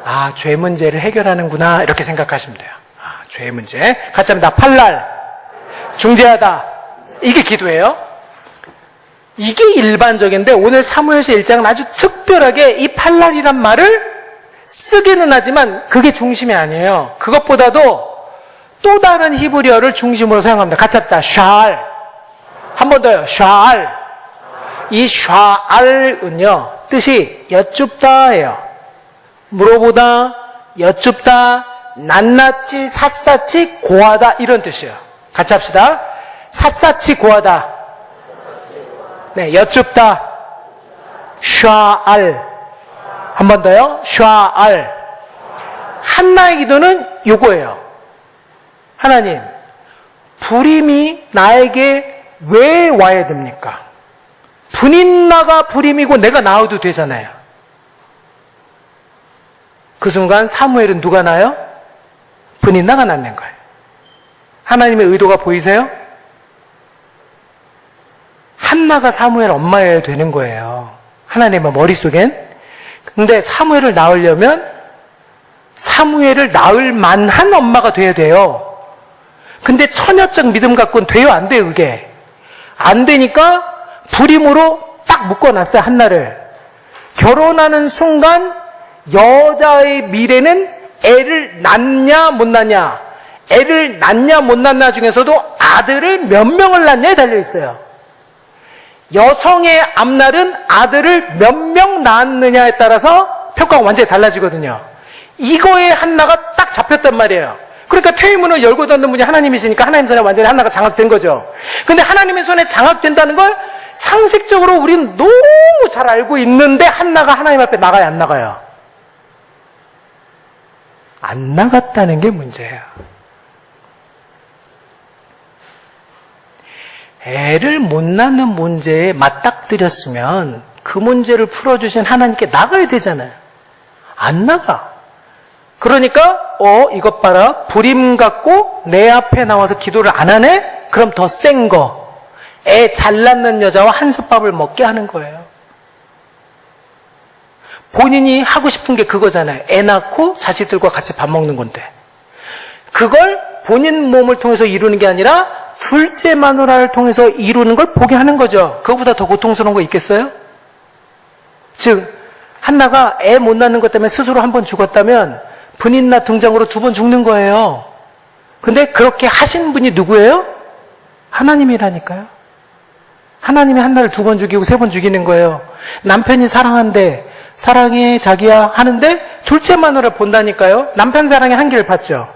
아, 죄 문제를 해결하는구나. 이렇게 생각하시면 돼요. 아, 죄 문제. 같이 합니다. 팔랄. 중재하다. 이게 기도예요. 이게 일반적인데 오늘 사무엘서 1장은 아주 특별하게 이 팔랄이란 말을 쓰기는 하지만 그게 중심이 아니에요. 그것보다도 또 다른 히브리어를 중심으로 사용합니다. 같이 합시다. 샤알. 한 번 더요. 샤알. 이 샤알은요, 뜻이 여쭙다예요. 물어보다, 여쭙다, 낱낱이, 샅샅이, 고하다 이런 뜻이에요. 같이 합시다. 샅샅이 고하다. 네, 여쭙다. 샤알. 한 번 더요. 샤알. 한나의 기도는 요거예요. 하나님, 불임이 나에게 왜 와야 됩니까? 분인나가 불임이고 내가 나와도 되잖아요. 그 순간 사무엘은 누가 나요? 분인나가 낳는 거예요. 하나님의 의도가 보이세요? 한나가 사무엘 엄마여야 되는 거예요. 하나님의 머릿속엔. 근데 사무엘을 낳으려면 사무엘을 낳을 만한 엄마가 돼야 돼요. 근데 처녀적 믿음 갖고는 돼요? 안 돼요? 그게 안 되니까 불임으로 딱 묶어놨어요. 한나를. 결혼하는 순간 여자의 미래는 애를 낳냐 못 낳냐, 애를 낳냐 못 낳냐 중에서도 아들을 몇 명을 낳냐에 달려있어요. 여성의 앞날은 아들을 몇 명 낳았느냐에 따라서 평가가 완전히 달라지거든요. 이거에 한나가 딱 잡혔단 말이에요. 그러니까 퇴위문을 열고 닫는 분이 하나님이시니까 하나님 손에 완전히 한나가 장악된 거죠. 근데 하나님의 손에 장악된다는 걸 상식적으로 우리는 너무 잘 알고 있는데 한나가 하나님 앞에 나가요, 안 나가요? 안 나갔다는 게 문제예요. 애를 못 낳는 문제에 맞닥뜨렸으면 그 문제를 풀어주신 하나님께 나가야 되잖아요. 안 나가. 그러니까 이것 봐라. 불임 갖고 내 앞에 나와서 기도를 안 하네? 그럼 더 센 거. 애 잘 낳는 여자와 한솥밥을 먹게 하는 거예요. 본인이 하고 싶은 게 그거잖아요. 애 낳고 자식들과 같이 밥 먹는 건데. 그걸 본인 몸을 통해서 이루는 게 아니라 둘째 마누라를 통해서 이루는 걸 보게 하는 거죠. 그거보다 더 고통스러운 거 있겠어요? 즉 한나가 애 못 낳는 것 때문에 스스로 한 번 죽었다면 분인나 등장으로 2번 죽는 거예요. 근데 그렇게 하신 분이 누구예요? 하나님이라니까요. 하나님이 한나를 2번 죽이고 3번 죽이는 거예요. 남편이 사랑한대, 사랑해 자기야 하는데 둘째 마누라를 본다니까요. 남편 사랑의 한계를 봤죠.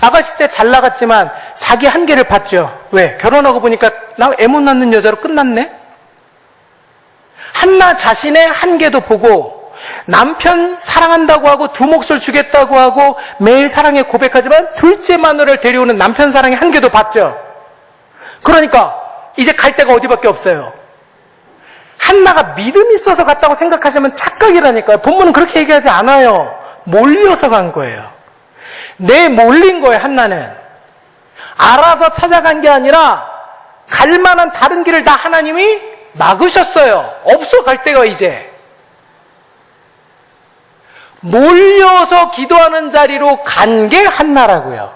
아가씨 때 잘 나갔지만 자기 한계를 봤죠. 왜? 결혼하고 보니까 나 애 못 낳는 여자로 끝났네? 한나 자신의 한계도 보고 남편 사랑한다고 하고 두 몫을 주겠다고 하고 매일 사랑에 고백하지만 둘째 마누라를 데려오는 남편 사랑의 한계도 봤죠. 그러니까 이제 갈 데가 어디밖에 없어요. 한나가 믿음이 있어서 갔다고 생각하시면 착각이라니까요. 본문은 그렇게 얘기하지 않아요. 몰려서 간 거예요. 몰린 거예요. 한나는 알아서 찾아간 게 아니라 갈 만한 다른 길을 다 하나님이 막으셨어요. 없어 갈 데가 이제. 몰려서 기도하는 자리로 간 게 한나라고요.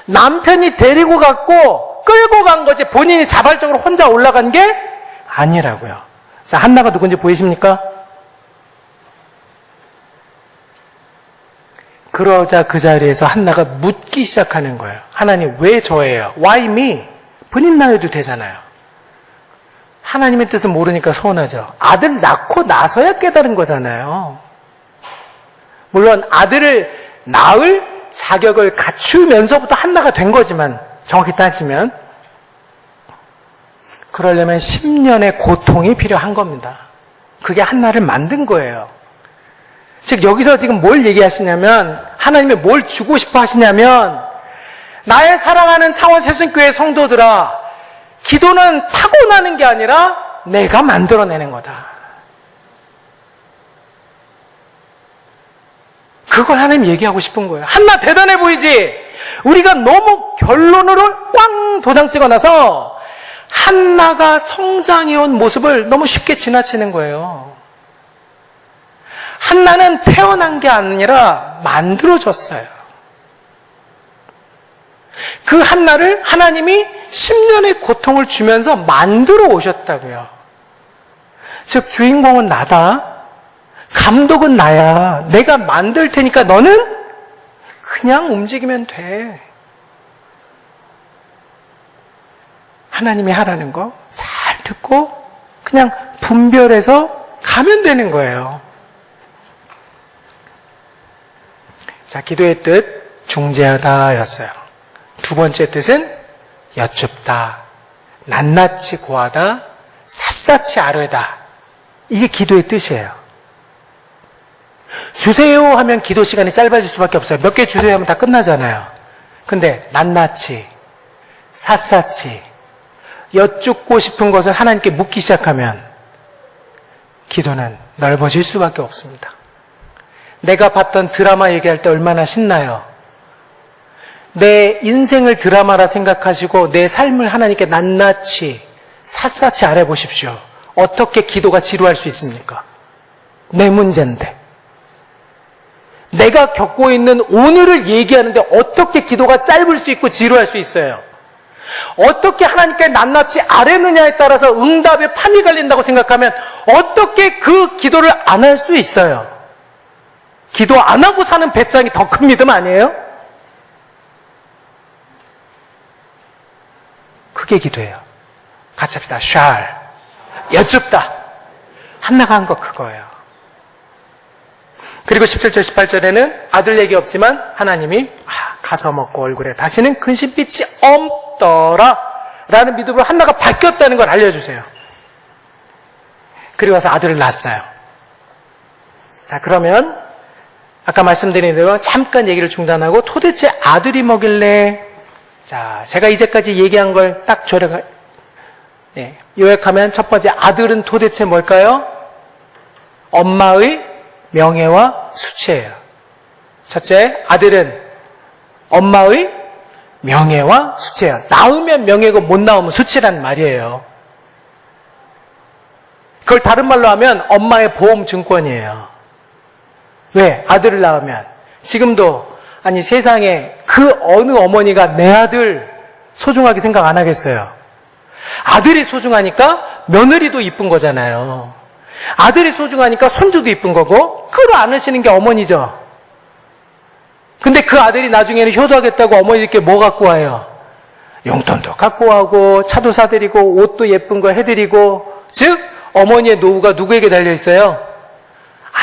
남편이 데리고 갔고 끌고 간 거지 본인이 자발적으로 혼자 올라간 게 아니라고요. 자, 한나가 누군지 보이십니까? 그러자 그 자리에서 한나가 묻기 시작하는 거예요. 하나님, 왜 저예요? Why me? 본인 나여도 되잖아요. 하나님의 뜻을 모르니까 서운하죠. 아들 낳고 나서야 깨달은 거잖아요. 물론 아들을 낳을 자격을 갖추면서부터 한나가 된 거지만, 정확히 따지면 그러려면 10년의 고통이 필요한 겁니다. 그게 한나를 만든 거예요. 즉 여기서 지금 뭘 얘기하시냐면, 하나님이 뭘 주고 싶어 하시냐면, 나의 사랑하는 창원 새순교회 성도들아, 기도는 타고나는 게 아니라 내가 만들어내는 거다. 그걸 하나님 얘기하고 싶은 거예요. 한나 대단해 보이지? 우리가 너무 결론으로 꽝 도장 찍어놔서 한나가 성장해온 모습을 너무 쉽게 지나치는 거예요. 한나는 태어난 게 아니라 만들어졌어요. 그 한나를 하나님이 10년의 고통을 주면서 만들어 오셨다고요. 즉 주인공은 나다. 감독은 나야. 내가 만들 테니까 너는 그냥 움직이면 돼. 하나님이 하라는 거 잘 듣고 그냥 분별해서 가면 되는 거예요. 자, 기도의 뜻 중재하다 였어요. 두 번째 뜻은 여쭙다, 낱낱이 고하다, 샅샅이 아뢰다. 이게 기도의 뜻이에요. 주세요 하면 기도 시간이 짧아질 수밖에 없어요. 몇 개 주세요 하면 다 끝나잖아요. 근데 낱낱이, 샅샅이 여쭙고 싶은 것을 하나님께 묻기 시작하면 기도는 넓어질 수밖에 없습니다. 내가 봤던 드라마 얘기할 때 얼마나 신나요. 내 인생을 드라마라 생각하시고 내 삶을 하나님께 낱낱이 샅샅이 알아보십시오. 어떻게 기도가 지루할 수 있습니까? 내 문제인데. 내가 겪고 있는 오늘을 얘기하는데 어떻게 기도가 짧을 수 있고 지루할 수 있어요? 어떻게 하나님께 낱낱이 아뢰느냐에 따라서 응답에 판이 갈린다고 생각하면 어떻게 그 기도를 안 할 수 있어요? 기도 안 하고 사는 배짱이 더 큰 믿음 아니에요? 그게 기도예요. 같이 합시다. shall. 여쭙다. 한나가 한 거 그거예요. 그리고 17절 18절에는 아들 얘기 없지만 하나님이 가서 먹고 얼굴에 다시는 근심빛이 없더라 라는 믿음으로 한나가 바뀌었다는 걸 알려주세요. 그리고 와서 아들을 낳았어요. 자, 그러면 아까 말씀드린 대로 잠깐 얘기를 중단하고 도대체 아들이 뭐길래, 자, 제가 이제까지 얘기한 걸 딱 요약하면 첫 번째, 아들은 도대체 뭘까요? 엄마의 명예와 수치예요. 첫째, 아들은 엄마의 명예와 수치예요. 낳으면 명예고 못 낳으면 수치란 말이에요. 그걸 다른 말로 하면 엄마의 보험증권이에요. 왜? 아들을 낳으면. 지금도 아니 세상에 그 어느 어머니가 내 아들 소중하게 생각 안 하겠어요. 아들이 소중하니까 며느리도 이쁜 거잖아요. 아들이 소중하니까 손주도 이쁜 거고 끌어안으시는 게 어머니죠. 근데 그 아들이 나중에는 효도하겠다고 어머니들께 뭐 갖고 와요? 용돈도 갖고 와고 차도 사드리고 옷도 예쁜 거 해드리고, 즉 어머니의 노후가 누구에게 달려있어요?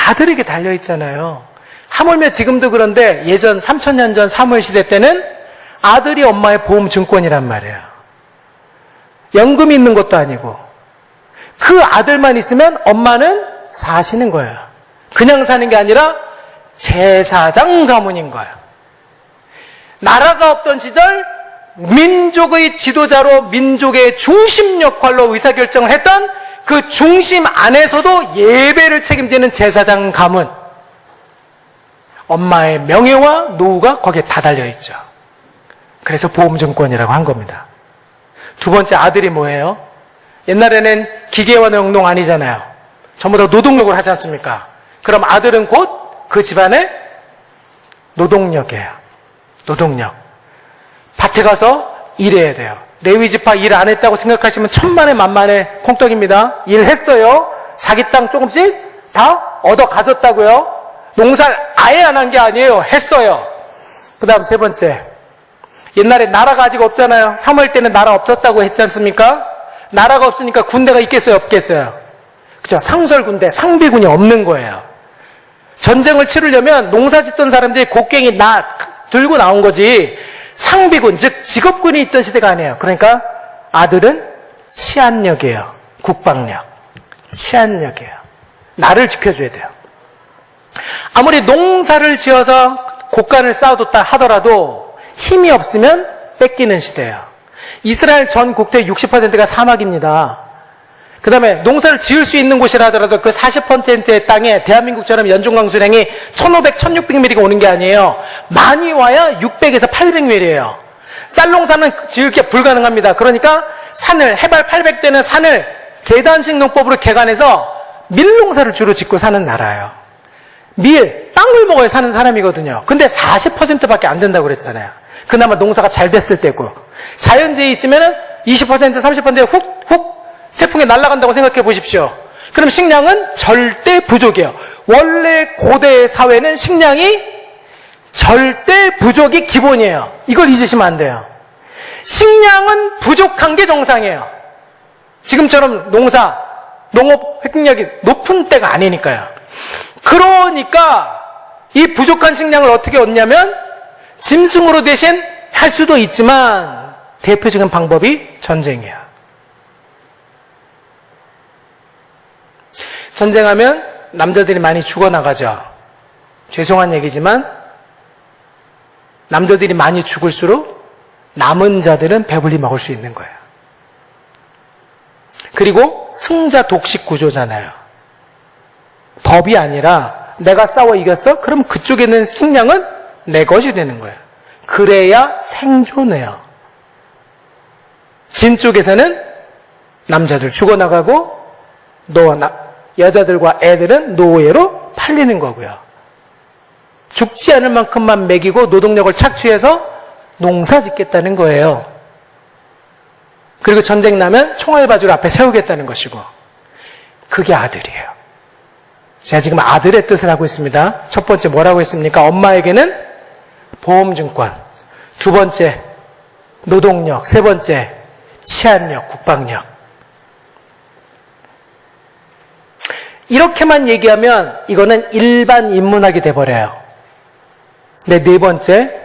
아들에게 달려있잖아요. 하물며 지금도 그런데 예전 3000년 전 사무엘 시대 때는 아들이 엄마의 보험증권이란 말이에요. 연금이 있는 것도 아니고 그 아들만 있으면 엄마는 사시는 거예요. 그냥 사는 게 아니라 제사장 가문인 거예요. 나라가 없던 시절 민족의 지도자로 민족의 중심 역할로 의사결정을 했던 그 중심 안에서도 예배를 책임지는 제사장 가문. 엄마의 명예와 노후가 거기에 다 달려있죠. 그래서 보험증권이라고 한 겁니다. 두 번째, 아들이 뭐예요? 옛날에는 기계와 영농 아니잖아요. 전부 다 노동력을 하지 않습니까? 그럼 아들은 곧 그 집안의 노동력이에요. 노동력. 밭에 가서 일해야 돼요. 레위 지파 일 안 했다고 생각하시면 천만에 만만의 콩떡입니다. 일했어요. 자기 땅 조금씩 다 얻어 가졌다고요. 농사를 아예 안 한 게 아니에요. 했어요. 그 다음 세 번째. 옛날에 나라가 아직 없잖아요. 사무엘 때는 나라 없었다고 했지 않습니까? 나라가 없으니까 군대가 있겠어요? 없겠어요? 그죠? 상설군대, 상비군이 없는 거예요. 전쟁을 치르려면 농사 짓던 사람들이 곡괭이 들고 나온 거지, 상비군, 즉 직업군이 있던 시대가 아니에요. 그러니까 아들은 치안력이에요. 국방력. 치안력이에요. 나를 지켜줘야 돼요. 아무리 농사를 지어서 곡간을 쌓아뒀다 하더라도 힘이 없으면 뺏기는 시대예요. 이스라엘 전 국토의 60%가 사막입니다. 그 다음에 농사를 지을 수 있는 곳이라 하더라도 그 40%의 땅에 대한민국처럼 연중강수량이 1500, 1600mm가 오는 게 아니에요. 많이 와야 600에서 800mm예요. 쌀농사는 지을 게 불가능합니다. 그러니까 산을, 해발 800대는 산을 계단식 농법으로 개간해서 밀농사를 주로 짓고 사는 나라예요. 빵을 먹어야 사는 사람이거든요. 근데 40%밖에 안 된다고 그랬잖아요. 그나마 농사가 잘 됐을 때고. 자연재해 있으면 20%, 30%에 훅 태풍에 날아간다고 생각해 보십시오. 그럼 식량은 절대 부족이에요. 원래 고대 사회는 식량이 절대 부족이 기본이에요. 이걸 잊으시면 안 돼요. 식량은 부족한 게 정상이에요. 지금처럼 농업 획득력이 높은 때가 아니니까요. 그러니까 이 부족한 식량을 어떻게 얻냐면 짐승으로 대신 할 수도 있지만 대표적인 방법이 전쟁이에요. 전쟁하면 남자들이 많이 죽어나가죠. 죄송한 얘기지만 남자들이 많이 죽을수록 남은 자들은 배불리 먹을 수 있는 거예요. 그리고 승자 독식 구조잖아요. 법이 아니라 내가 싸워 이겼어? 그럼 그쪽에 있는 식량은 내 것이 되는 거예요. 그래야 생존해요. 진 쪽에서는 남자들 죽어나가고 여자들과 애들은 노예로 팔리는 거고요. 죽지 않을 만큼만 먹이고 노동력을 착취해서 농사 짓겠다는 거예요. 그리고 전쟁 나면 총알바지로 앞에 세우겠다는 것이고, 그게 아들이에요. 제가 지금 아들의 뜻을 하고 있습니다. 첫 번째 뭐라고 했습니까? 엄마에게는 보험증권, 두 번째 노동력, 세 번째 치안력, 국방력. 이렇게만 얘기하면 이거는 일반 인문학이 돼버려요. 근데 네 번째,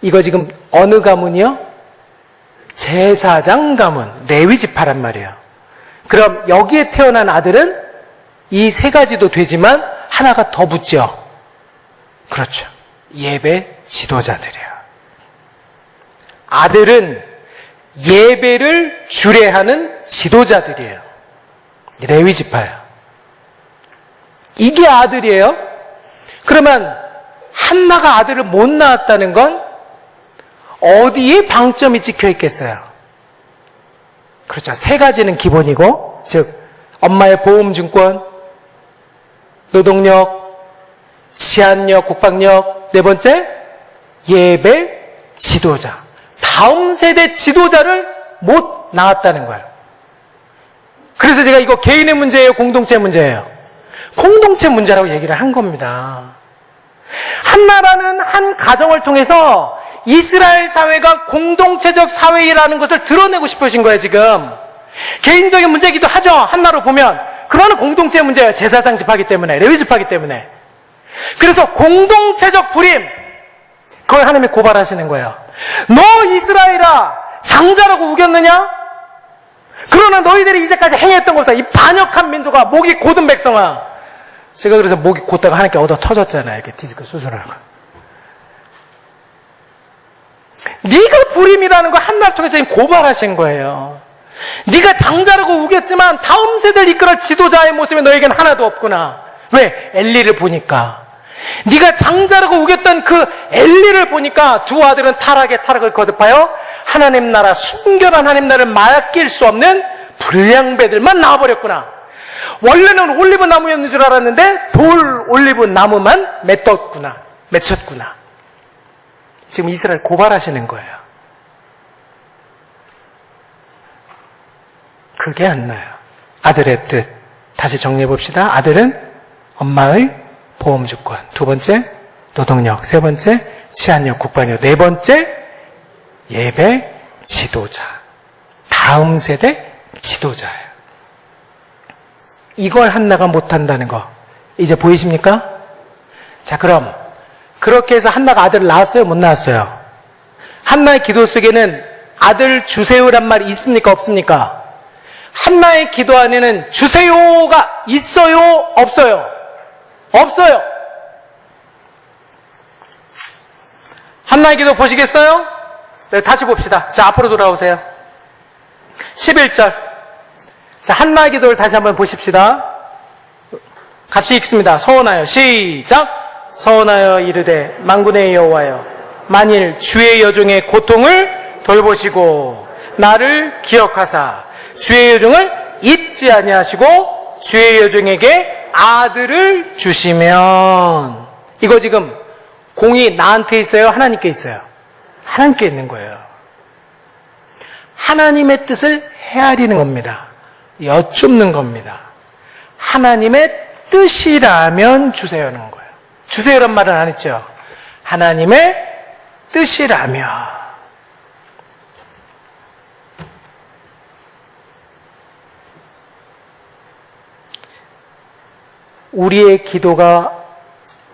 이거 지금 어느 가문이요? 제사장 가문, 레위 지파란 말이에요. 그럼 여기에 태어난 아들은 이 세 가지도 되지만 하나가 더 붙죠. 그렇죠. 예배 지도자들이에요. 아들은 예배를 주례하는 지도자들이에요. 레위 지파예요. 이게 아들이에요. 그러면 한나가 아들을 못 낳았다는 건 어디에 방점이 찍혀 있겠어요? 그렇죠. 세 가지는 기본이고, 즉 엄마의 보험증권, 노동력, 치안력, 국방력, 네 번째 예배 지도자. 다음 세대 지도자를 못 낳았다는 거예요. 그래서 제가 이거 개인의 문제예요, 공동체 문제예요? 공동체 문제라고 얘기를 한 겁니다. 한나라는 한 가정을 통해서 이스라엘 사회가 공동체적 사회라는 것을 드러내고 싶으신 거예요, 지금. 개인적인 문제이기도 하죠, 한나로 보면. 그거는 공동체 문제예요. 제사장 집하기 때문에, 레위 집하기 때문에. 그래서 공동체적 불임, 그걸 하나님이 고발하시는 거예요. 너 이스라엘아, 장자라고 우겼느냐? 그러나 너희들이 이제까지 행했던 것은 이 반역한 민족아, 목이 곧은 백성아. 제가 그래서 목이 곧다가 하나님께 얻어 터졌잖아요. 이렇게 디스크 수술하고. 네가 불임이라는 걸 한나를 통해서 고발하신 거예요. 네가 장자라고 우겼지만 다음 세대를 이끌어 지도자의 모습이 너에겐 하나도 없구나. 왜? 엘리를 보니까. 네가 장자라고 우겼던 그 엘리를 보니까 두 아들은 타락을 거듭하여 하나님 나라, 순결한 하나님 나라를 맡길 수 없는 불량배들만 나와버렸구나. 원래는 올리브 나무였는 줄 알았는데 돌 올리브 나무만 맺혔구나. 지금 이스라엘 고발하시는 거예요. 그게 안 나요. 아들의 뜻. 다시 정리해 봅시다. 아들은 엄마의 보험주권. 두 번째, 노동력. 세 번째, 치안력, 국방력. 네 번째, 예배, 지도자. 다음 세대 지도자예요. 이걸 한나가 못한다는 거 이제 보이십니까? 자, 그럼 그렇게 해서 한나가 아들을 낳았어요? 못 낳았어요? 한나의 기도 속에는 아들 주세요란 말이 있습니까? 없습니까? 한나의 기도 안에는 주세요가 있어요? 없어요? 없어요. 한나의 기도 보시겠어요? 네, 다시 봅시다. 자, 앞으로 돌아오세요. 11절. 자, 한나의 기도를 다시 한번 보십시다. 같이 읽습니다. 서원하여 시작. 서원하여 이르되 만군의 여호와여, 만일 주의 여종의 고통을 돌보시고 나를 기억하사 주의 여종을 잊지 아니하시고 주의 여종에게 아들을 주시면. 이거 지금 공이 나한테 있어요? 하나님께 있어요? 하나님께 있는 거예요. 하나님의 뜻을 헤아리는 겁니다. 여쭙는 겁니다. 하나님의 뜻이라면 주세요는 거예요. 주세요란 말은 안 했죠. 하나님의 뜻이라면. 우리의 기도가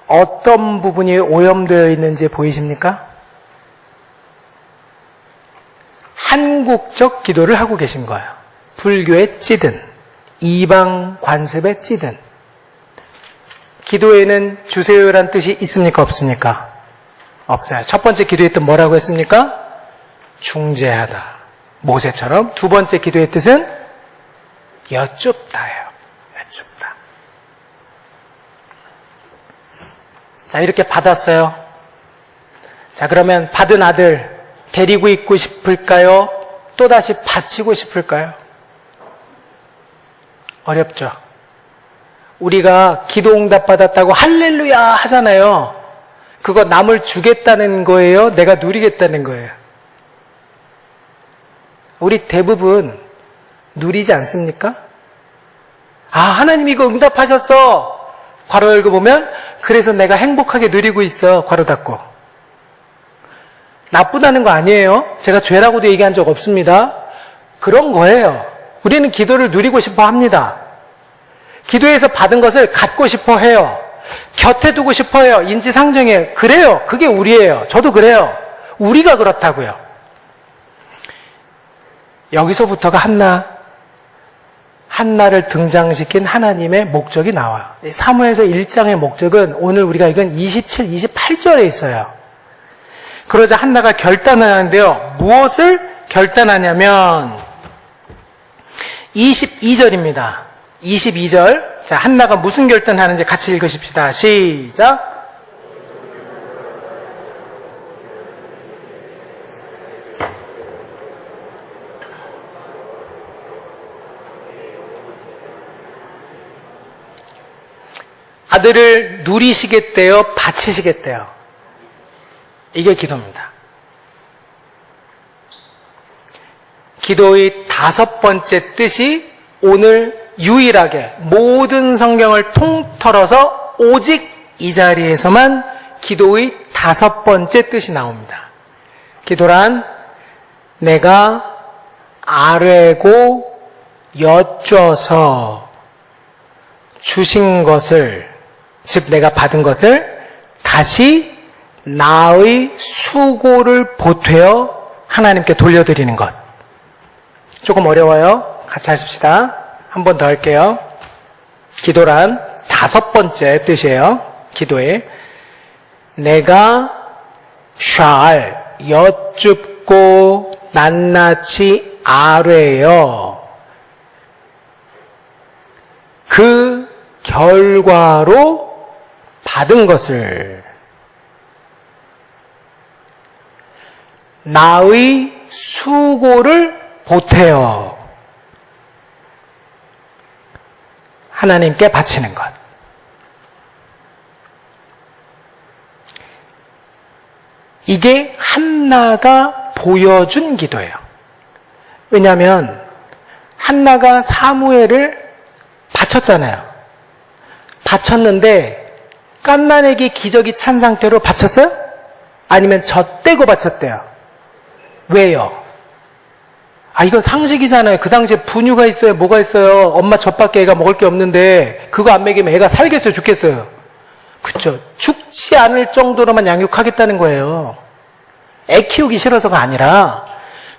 어떤 부분이 오염되어 있는지 보이십니까? 한국적 기도를 하고 계신 거예요. 불교에 찌든, 이방 관습에 찌든. 기도에는 주세요란 뜻이 있습니까? 없습니까? 없어요. 첫 번째 기도의 뜻 뭐라고 했습니까? 중재하다. 모세처럼. 두 번째 기도의 뜻은 여쭙다예요. 여쭙다. 자, 이렇게 받았어요. 자, 그러면 받은 아들 데리고 있고 싶을까요? 또다시 바치고 싶을까요? 어렵죠. 우리가 기도 응답 받았다고 할렐루야 하잖아요. 그거 남을 주겠다는 거예요? 내가 누리겠다는 거예요? 우리 대부분 누리지 않습니까? 아, 하나님 이거 응답하셨어. 괄호 열고 보면 그래서 내가 행복하게 누리고 있어. 괄호 닫고. 나쁘다는 거 아니에요. 제가 죄라고도 얘기한 적 없습니다. 그런 거예요. 우리는 기도를 누리고 싶어 합니다. 기도에서 받은 것을 갖고 싶어 해요. 곁에 두고 싶어 해요. 인지상정해요. 그래요. 그게 우리예요. 저도 그래요. 우리가 그렇다고요. 여기서부터가 한나를 등장시킨 하나님의 목적이 나와요. 사무엘서 1장의 목적은 오늘 우리가 읽은 27, 28절에 있어요. 그러자 한나가 결단을 하는데요. 무엇을 결단하냐면 22절입니다. 22절. 자, 한나가 무슨 결단하는지 같이 읽으십시다. 시작. 아들을 누리시겠대요? 바치시겠대요? 이게 기도입니다. 기도의 다섯 번째 뜻이 오늘 유일하게 모든 성경을 통틀어서 오직 이 자리에서만 기도의 다섯 번째 뜻이 나옵니다. 기도란 내가 아뢰고 여쭤서 주신 것을, 즉 내가 받은 것을 다시 나의 수고를 보태어 하나님께 돌려드리는 것. 조금 어려워요. 같이 하십시다. 한 번 더 할게요. 기도란 다섯 번째 뜻이에요. 기도에 내가 여쭙고 낱낱이 아뢰어 그 결과로 받은 것을 나의 수고를 보태어 하나님께 바치는 것. 이게 한나가 보여준 기도예요. 왜냐하면 한나가 사무엘을 바쳤잖아요. 바쳤는데 갓난아기 기저귀 찬 상태로 받쳤어요? 아니면 젖대고 받쳤대요? 왜요? 이건 상식이잖아요. 그 당시에 분유가 있어요? 뭐가 있어요? 엄마 젖밖에 애가 먹을 게 없는데 그거 안 먹이면 애가 살겠어요? 죽겠어요? 그쵸? 죽지 않을 정도로만 양육하겠다는 거예요. 애 키우기 싫어서가 아니라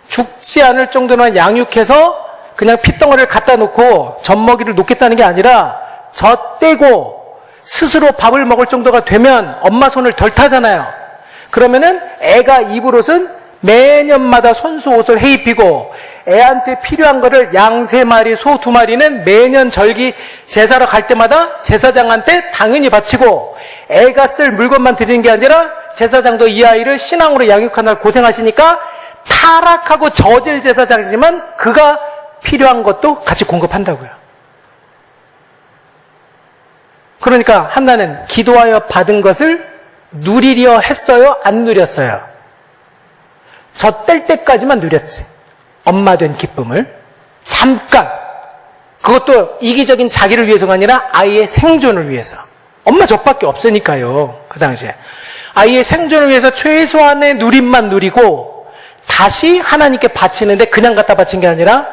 죽지 않을 정도로만 양육해서 그냥 핏덩어리를 갖다 놓고 젖먹이를 놓겠다는 게 아니라 젖대고 스스로 밥을 먹을 정도가 되면 엄마 손을 덜 타잖아요. 그러면은 애가 입을 옷은 매년마다 손수 옷을 해입히고 애한테 필요한 거를 양 3마리, 소 2마리는 매년 절기 제사로 갈 때마다 제사장한테 당연히 바치고 애가 쓸 물건만 드리는 게 아니라 제사장도 이 아이를 신앙으로 양육하느라 고생하시니까 타락하고 저질 제사장이지만 그가 필요한 것도 같이 공급한다고요. 그러니까 한나는 기도하여 받은 것을 누리려 했어요? 안 누렸어요? 젖 뗄 때까지만 누렸지. 엄마 된 기쁨을. 잠깐. 그것도 이기적인 자기를 위해서가 아니라 아이의 생존을 위해서. 엄마 젖밖에 없으니까요. 그 당시에. 아이의 생존을 위해서 최소한의 누림만 누리고 다시 하나님께 바치는데 그냥 갖다 바친 게 아니라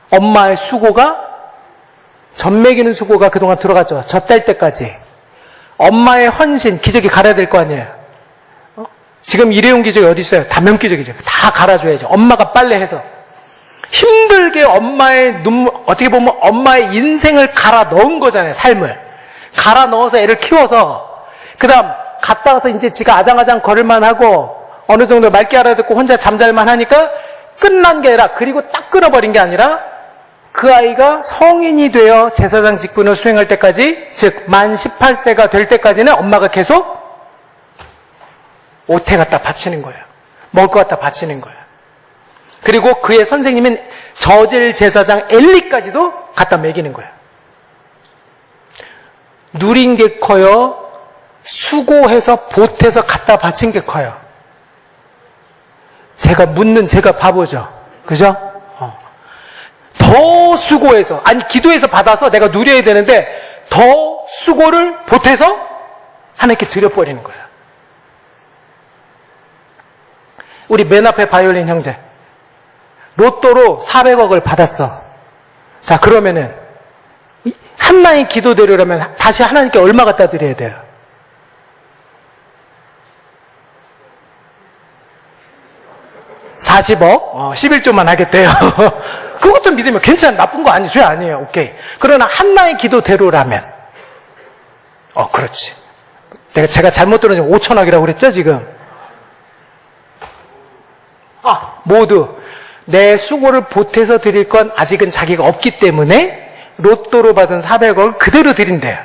엄마의 수고가, 젖 먹이는 수고가 그동안 들어갔죠. 젖 뗄 때까지. 엄마의 헌신, 기저귀 갈아야 될 거 아니에요. 지금 일회용 기저귀 어디 있어요? 다면 기저귀죠. 다 갈아줘야죠. 엄마가 빨래해서. 힘들게 엄마의 눈물, 어떻게 보면 엄마의 인생을 갈아 넣은 거잖아요. 삶을. 갈아 넣어서 애를 키워서 그 다음 갔다 와서 이제 지가 아장아장 걸을만 하고 어느 정도 맑게 알아듣고 혼자 잠잘만 하니까 끝난 게 아니라, 그리고 딱 끊어버린 게 아니라 그 아이가 성인이 되어 제사장 직분을 수행할 때까지, 즉 만 18세가 될 때까지는 엄마가 계속 옷에 갖다 바치는 거예요. 먹을 것 갖다 바치는 거예요. 그리고 그의 선생님인 저질 제사장 엘리까지도 갖다 먹이는 거예요. 누린 게 커요? 수고해서 보태서 갖다 바친 게 커요? 제가 바보죠. 그죠? 더 수고해서, 아니 기도해서 받아서 내가 누려야 되는데 더 수고를 보태서 하나님께 드려버리는 거예요. 우리 맨 앞에 바이올린 형제, 로또로 400억을 받았어. 자, 그러면은 한나의 기도대로라면 다시 하나님께 얼마 갖다 드려야 돼요? (40억) 11조만 하겠대요. 그것도 믿으면 괜찮아. 나쁜 거 아니죠? 아니에요. 오케이. 그러나 한나의 기도대로라면, 그렇지. 제가 잘못 들었는지 5천억이라고 그랬죠, 지금? 모두 내 수고를 보태서 드릴 건 아직은 자기가 없기 때문에 로또로 받은 400억을 그대로 드린대요.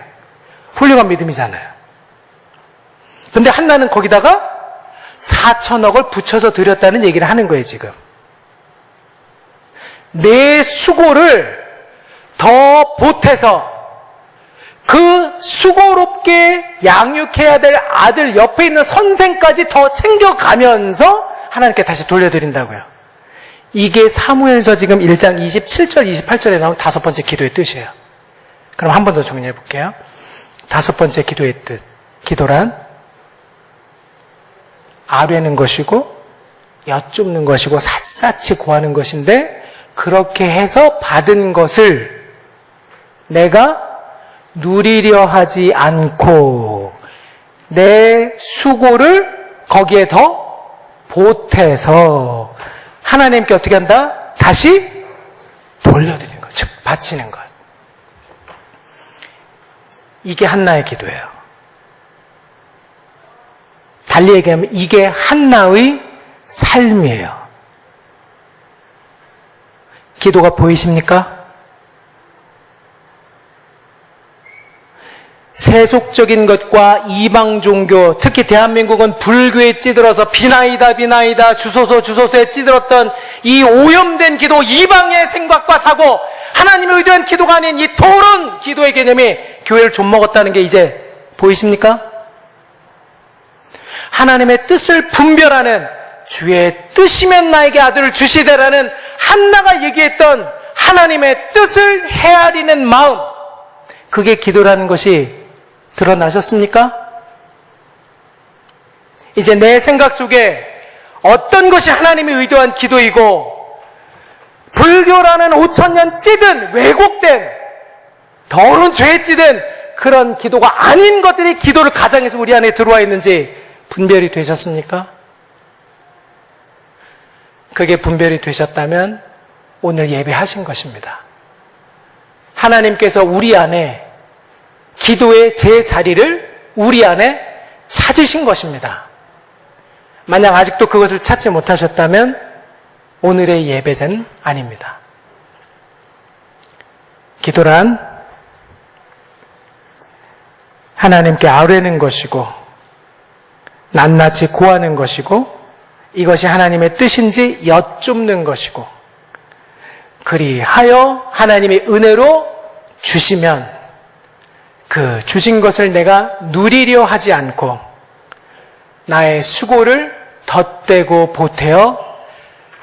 훌륭한 믿음이잖아요. 근데 한나는 거기다가 4천억을 붙여서 드렸다는 얘기를 하는 거예요, 지금. 내 수고를 더 보태서 그 수고롭게 양육해야 될 아들 옆에 있는 선생까지 더 챙겨가면서 하나님께 다시 돌려드린다고요. 이게 사무엘서 지금 1장 27절, 28절에 나온 5번째 기도의 뜻이에요. 그럼 한 번 더 정리해 볼게요. 5번째 기도의 뜻. 기도란 아뢰는 것이고 여쭙는 것이고 샅샅이 구하는 것인데, 그렇게 해서 받은 것을 내가 누리려 하지 않고 내 수고를 거기에 더 보태서 하나님께 어떻게 한다? 다시 돌려드리는 것, 즉 바치는 것. 이게 한나의 기도예요. 달리 얘기하면 이게 한나의 삶이에요. 기도가 보이십니까? 세속적인 것과 이방 종교, 특히 대한민국은 불교에 찌들어서 비나이다 주소서에 찌들었던 이 오염된 기도, 이방의 생각과 사고, 하나님의 의도한 기도가 아닌 이 토론 기도의 개념이 교회를 좀먹었다는 게 이제 보이십니까? 하나님의 뜻을 분별하는, 주의 뜻이면 나에게 아들을 주시되라는 한나가 얘기했던 하나님의 뜻을 헤아리는 마음, 그게 기도라는 것이 드러나셨습니까? 이제 내 생각 속에 어떤 것이 하나님이 의도한 기도이고 불교라는 5,000년 찌든 왜곡된 더러운 죄에 찌든 그런 기도가 아닌 것들이 기도를 가장해서 우리 안에 들어와 있는지 분별이 되셨습니까? 그게 분별이 되셨다면 오늘 예배하신 것입니다. 하나님께서 우리 안에 기도의 제 자리를 우리 안에 찾으신 것입니다. 만약 아직도 그것을 찾지 못하셨다면 오늘의 예배는 아닙니다. 기도란 하나님께 아뢰는 것이고 낱낱이 구하는 것이고 이것이 하나님의 뜻인지 여쭙는 것이고 그리하여 하나님의 은혜로 주시면 그 주신 것을 내가 누리려 하지 않고 나의 수고를 덧대고 보태어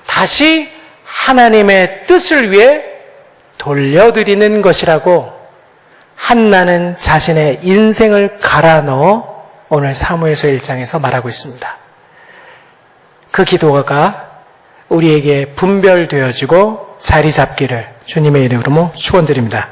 다시 하나님의 뜻을 위해 돌려드리는 것이라고 한나는 자신의 인생을 갈아 넣어 오늘 사무엘서 1장에서 말하고 있습니다. 그 기도가 우리에게 분별되어지고 자리 잡기를 주님의 이름으로 축원드립니다.